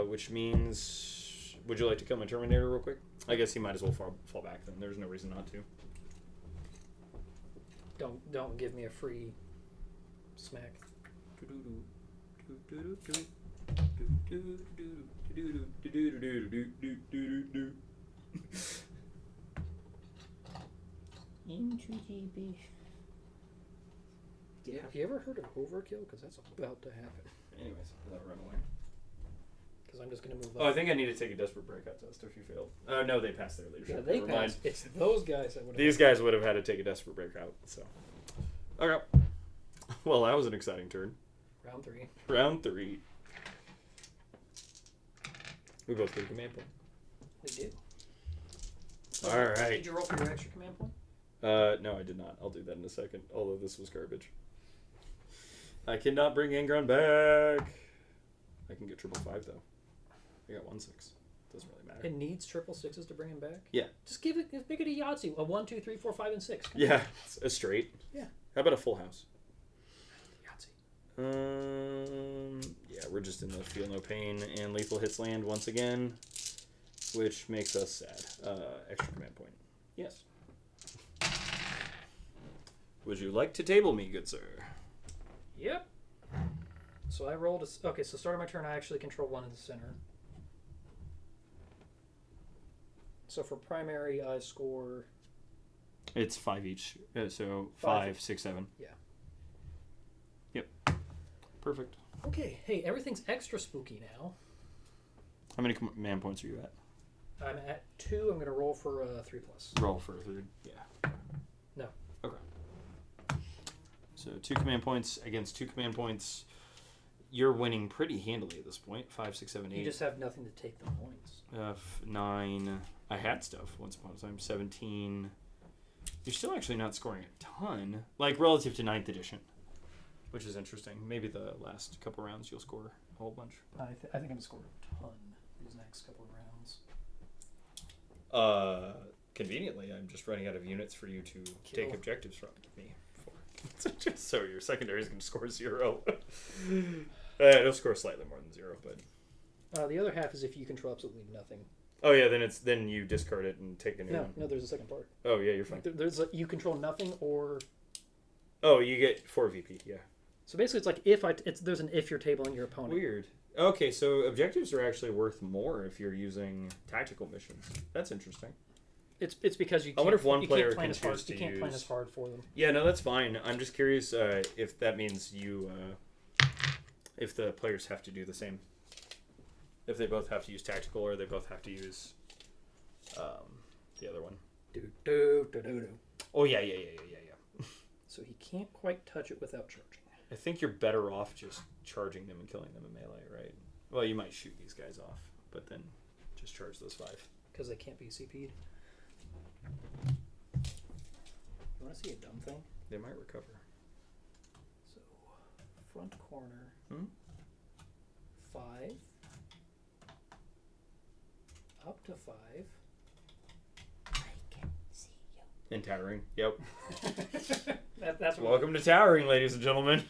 Which means, would you like to kill my Terminator real quick? I guess he might as well fall back then. There's no reason not to. Don't give me a free smack. Into GB. Yeah. Have you ever heard of overkill? Because that's about to happen. Anyways, I'll run away. Because I'm just going to move up. Oh, I think I need to take a desperate breakout test if you failed. Oh, no, they passed their leadership. Yeah, they passed. It's those guys that would have... These guys would have had to take a desperate breakout, so... Okay. Well, that was an exciting turn. Round 3. Round 3. We both get a command point. We do. Alright. Did you roll for your extra command point? No, I did not. I'll do that in a second, although this was garbage. I cannot bring Angron back. I can get 555, though. I got 1-6. Doesn't really matter. It needs 666s to bring him back? Yeah. Just make it a Yahtzee. A 1, 2, 3, 4, 5, and 6. Yeah, a straight. Yeah. How about a full house? Yahtzee. Yeah, we're just in the Feel No Pain and Lethal Hits land once again, which makes us sad. Extra command point. Yes. Would you like to table me, good sir? Yep. So I rolled a... Okay, so start of my turn, I actually control 1 in the center. So for primary, I score... It's 5 each. So 5, 6, 7. Yeah. Yep. Perfect. Okay. Hey, everything's extra spooky now. How many command points are you at? I'm at 2. I'm going to roll for 3+. Roll for a 3. Yeah. No. Okay. So 2 command points against 2 command points. You're winning pretty handily at this point. 5, 6, 7, 8. You just have nothing to take the points. 9. I had stuff once upon a time. 17. You're still actually not scoring a ton, like relative to 9th edition, which is interesting. Maybe the last couple rounds you'll score a whole bunch. I think I'm going to score a ton these next couple of rounds. Conveniently, I'm just running out of units for you to Kill. take objectives from me. So your secondary is going to score 0. It'll score slightly more than 0, but the other half is if you control absolutely nothing. oh yeah, then you discard it and take a new one. No, there's a second part. Oh yeah, you're fine. There's you control nothing or... Oh, you get 4 VP, yeah. So basically it's like there's an if you're tabling your opponent. Weird. Okay, so objectives are actually worth more if you're using tactical missions. That's interesting. It's because you can't, I wonder if one player plan can as hard, choose to you can't plan use- as hard for them. Yeah, no, that's fine. I'm just curious if that means you... if the players have to do the same. If they both have to use tactical or they both have to use the other one. Oh, yeah. So he can't quite touch it without charging. I think you're better off just charging them and killing them in melee, right? Well, you might shoot these guys off, but then just charge those 5. Because they can't be CP'd. You want to see a dumb thing? They might recover. So, front corner. 5. Up to 5. I can see you. And towering. Yep. That's what Welcome to towering, ladies and gentlemen.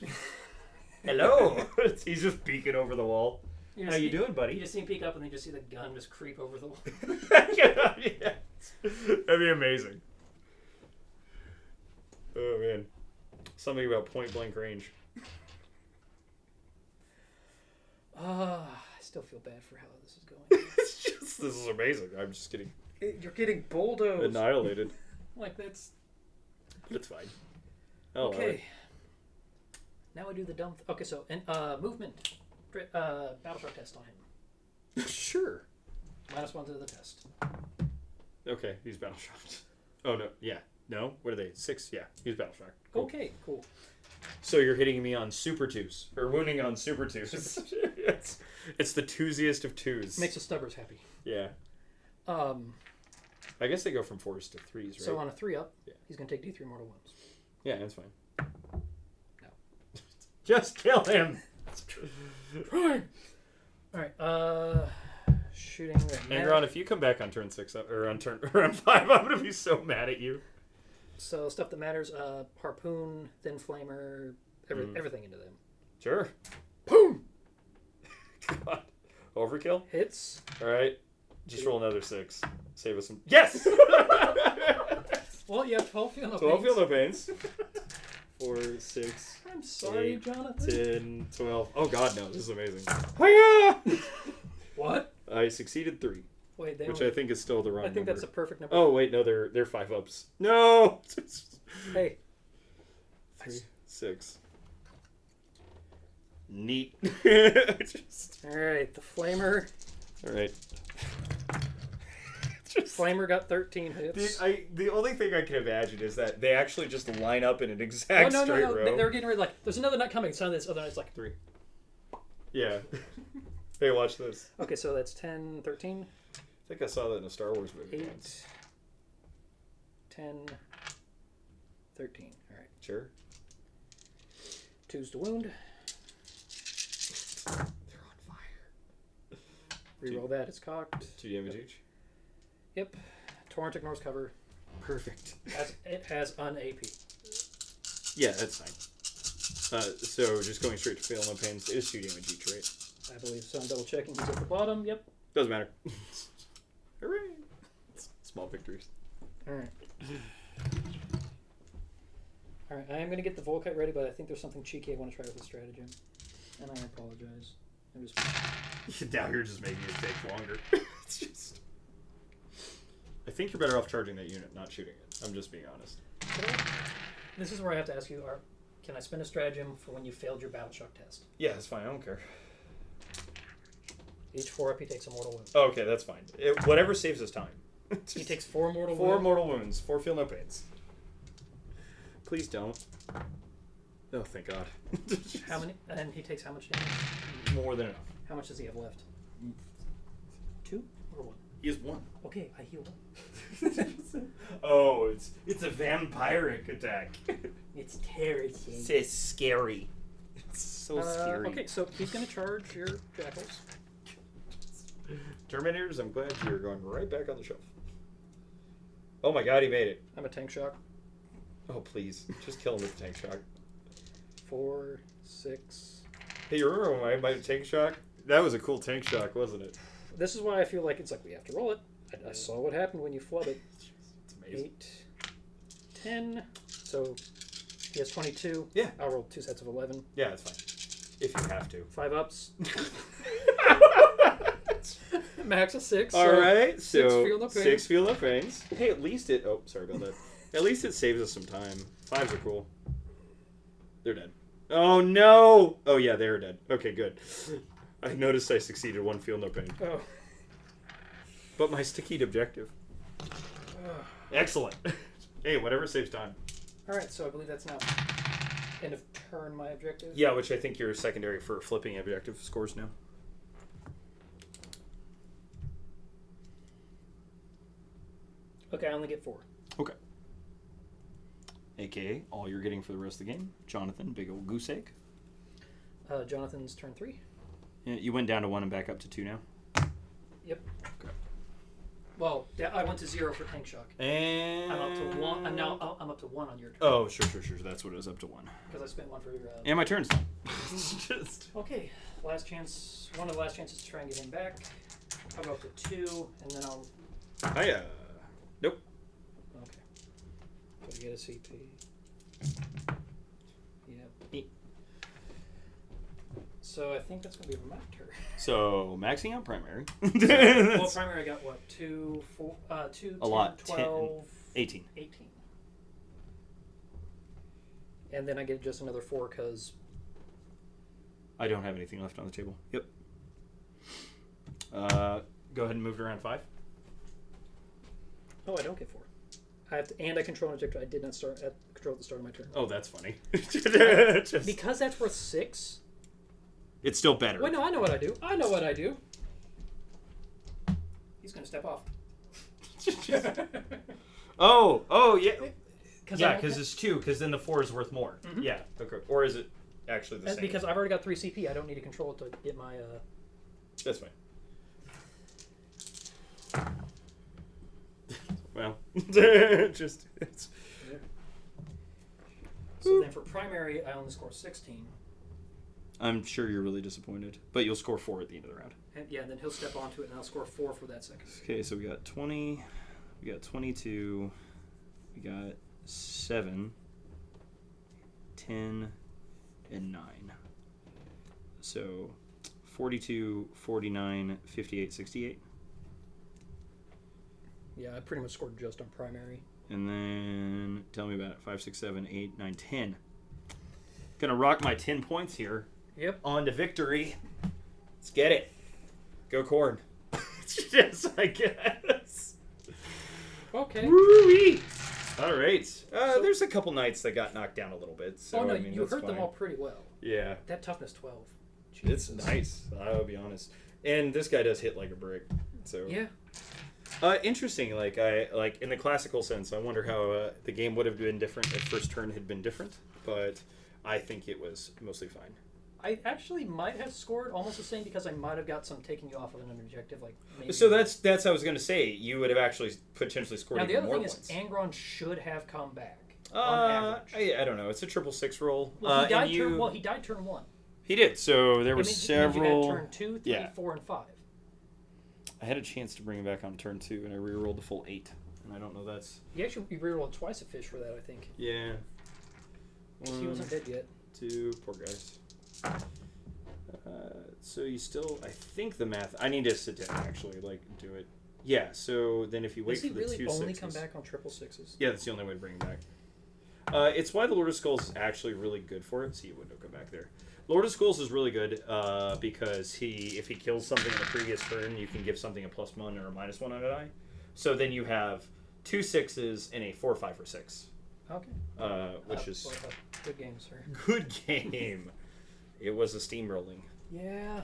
Hello. He's just peeking over the wall. How you doing, buddy? You just see him peek up and then you just see the gun just creep over the wall. Yeah. That'd be amazing. Oh, man. Something about point blank range. I still feel bad for how this is going. This is amazing. I'm just getting You're getting bulldozed. annihilated. Like that's... But it's fine. Oh, Okay. Now I do the dumb... Okay, so movement. Battle shock test on him. Sure. -1 to the test. Okay, he's battle shocked. Oh, no. Yeah. No? What are they? 6? Yeah. He's battle shocked. Cool. Okay, cool. So you're hitting me on super twos. Or wounding on super twos. it's the twosiest of twos. Makes the stubbers happy. Yeah. I guess they go from 4s to 3s, right? So on a 3-up, Yeah. he's going to take D3 mortal wounds. Yeah, that's fine. No. Just kill him. All right. Shooting. Angron, if you come back on turn 6 or on turn 5, I'm gonna be so mad at you. So stuff that matters: harpoon, thin flamer, everything into them. Sure. Boom. God. Overkill. Hits. All right. Just roll another 6. Save us some. Yes. Well, you have 12 field no 12 pains. field no pains. 4, 6. I'm sorry, 8, Jonathan. 10, 12. Oh God, no! This is amazing. Hiya! What? I succeeded 3, Wait, which I think is still the wrong I think number. that's a perfect number. Oh wait, no, they're 5 ups. No. Hey. 3, 6. Neat. All right, the flamer. All right. Flamer got 13 hits. The only thing I can imagine is that they actually just line up in an exact straight row. They were getting ready like, there's another nut coming. Some of this other nut's like 3. Yeah. Hey, watch this. Okay, so that's 10, 13. I think I saw that in a Star Wars movie 8, once. 10, 13. All right. Sure. 2's to wound. They're on fire. Reroll that. It's cocked. 2 damage each. Yep. Torrent ignores cover. Perfect. It has an AP. Yeah, that's fine. So just going straight to fail no pains is 2 damage each, right? I believe so. I'm double checking. He's at the bottom. Yep. Doesn't matter. Hooray! Small victories. All right. All right. I am going to get the Volkite ready, but I think there's something cheeky I want to try with the stratagem. And I apologize. I'm just... Now you're just making it take longer. It's just... I think you're better off charging that unit, not shooting it. I'm just being honest. This is where I have to ask you, can I spend a stratagem for when you failed your battle shock test? Yeah, that's fine. I don't care. Each 4-up, he takes a mortal wound. Oh, okay, that's fine. Whatever saves us time. He takes 4 mortal wounds. 4 mortal wounds. 4 feel no pains. Please don't. Oh, thank God. How many? And he takes how much damage? More than enough. How much does he have left? 2 or 1? He has 1. Okay, I heal 1. Oh, it's a vampiric attack. It's terrifying. It's scary. It's so scary. Okay, so he's going to charge your jackals. Terminators, I'm glad you're going right back on the shelf. Oh my God, he made it. I'm a tank shock. Oh, please. Just kill him with the tank shock. 4, 6. Hey, you remember when I had my tank shock? That was a cool tank shock, wasn't it? This is why I feel like it's like we have to roll it. I saw what happened when you flooded. It's amazing. 8, 10. So he has 22. Yeah. I'll roll 2 sets of 11. Yeah, that's fine. If you have to. 5 ups. Max of 6. All right, so 6 feel no pain. 6 feel no pains. Hey, at least it... Oh, sorry about that. At least it saves us some time. 5s are cool. They're dead. Oh, no! Oh, yeah, they're dead. Okay, good. I noticed I succeeded 1 feel no pain. Oh. But my sticky objective. Excellent. Hey, whatever saves time. All right, so I believe that's now end of turn my objective. Yeah, which I think you're secondary for flipping objective scores now. Okay, I only get 4. Okay. AKA, all you're getting for the rest of the game. Jonathan, big old goose egg. Jonathan's turn 3. Yeah, you went down to 1 and back up to 2 now? Yep. Okay. Well, yeah, I went to 0 for tank shock. And... I'm up to 1. I'm up to 1 on your turn. Oh, sure. That's what it was, up to 1. Because I spent 1 for your... And my turn's done. Just... Okay, last chance. One of the last chances to try and get him back. I'll go up to 2, and then I'll... Nope. Okay. So I get a CP. Yep. So I think that's going to be my turn. So, maxing out primary. Well, primary I got what? 2, 4, 2, 10, A lot. 12, 18. 18. And then I get just another 4 because... I don't have anything left on the table. Yep. Go ahead and move to round 5. Oh, I don't get 4. I have to, and I control an objective I did not control at the start of my turn. Oh, that's funny. Because that's worth 6. It's still better. Wait, no, I know what I do. He's going to step off. Oh, yeah. Yeah, Because it's 2, because then the 4 is worth more. Mhm. Yeah, okay. Or is it actually the That's same? because I've already got 3 CP. I don't need to control it to get my. That's fine. Well, just it's. So then for primary, I only score 16. I'm sure you're really disappointed, but you'll score 4 at the end of the round. And yeah, then he'll step onto it, and I'll score 4 for that second. Okay, so we got 20, we got 22, we got 7, 10, and 9. So 42, 49, 58, 68. Yeah, I pretty much scored just on primary. And then tell me about it. 5, 6, 7, 8, 9, 10. Gonna rock my 10 points here. Yep. On to victory. Let's get it. Go Corn. Yes, I guess. Okay. Woo-wee. All right. There's a couple knights that got knocked down a little bit. So, Oh no, I mean, you that's hurt them fine. all pretty well. Yeah. That toughness 12. It's Jesus. nice. I'll be honest. And this guy does hit like a brick. So Yeah. Interesting. Like in the classical sense, I wonder how the game would have been different if first turn had been different. But I think it was mostly fine. I actually might have scored almost the same because I might have got some taking you off of an objective, like maybe. So that's I was going to say you would have actually potentially scored Now the even other more thing points. is Angron should have come back on average. I don't know. It's a 666 roll. Well, he died and you, he died turn 1. He did. So there were It means several. You had turn 2, 3, yeah. 4, and 5. I had a chance to bring him back on turn 2, and I re-rolled the full 8. And I don't know that's. You actually rerolled twice a fish for that, I think. Yeah. He wasn't dead yet. 2, poor guys. So you still, I think the math. I need to sit down actually, like do it. Yeah. So then if you wait Does he for the really 2 only sixes, come back on 666s? yeah, that's the only way to bring him back. It's why the Lord of Skulls is actually really good for it. See, it wouldn't go back there. Lord of Skulls is really good because if he kills something in the previous turn, you can give something a +1 or a -1 on a die. So then you have 2 6s and a 4, 5, or 6. Okay. Which is good game, sir. good game. It was a steamrolling. Yeah.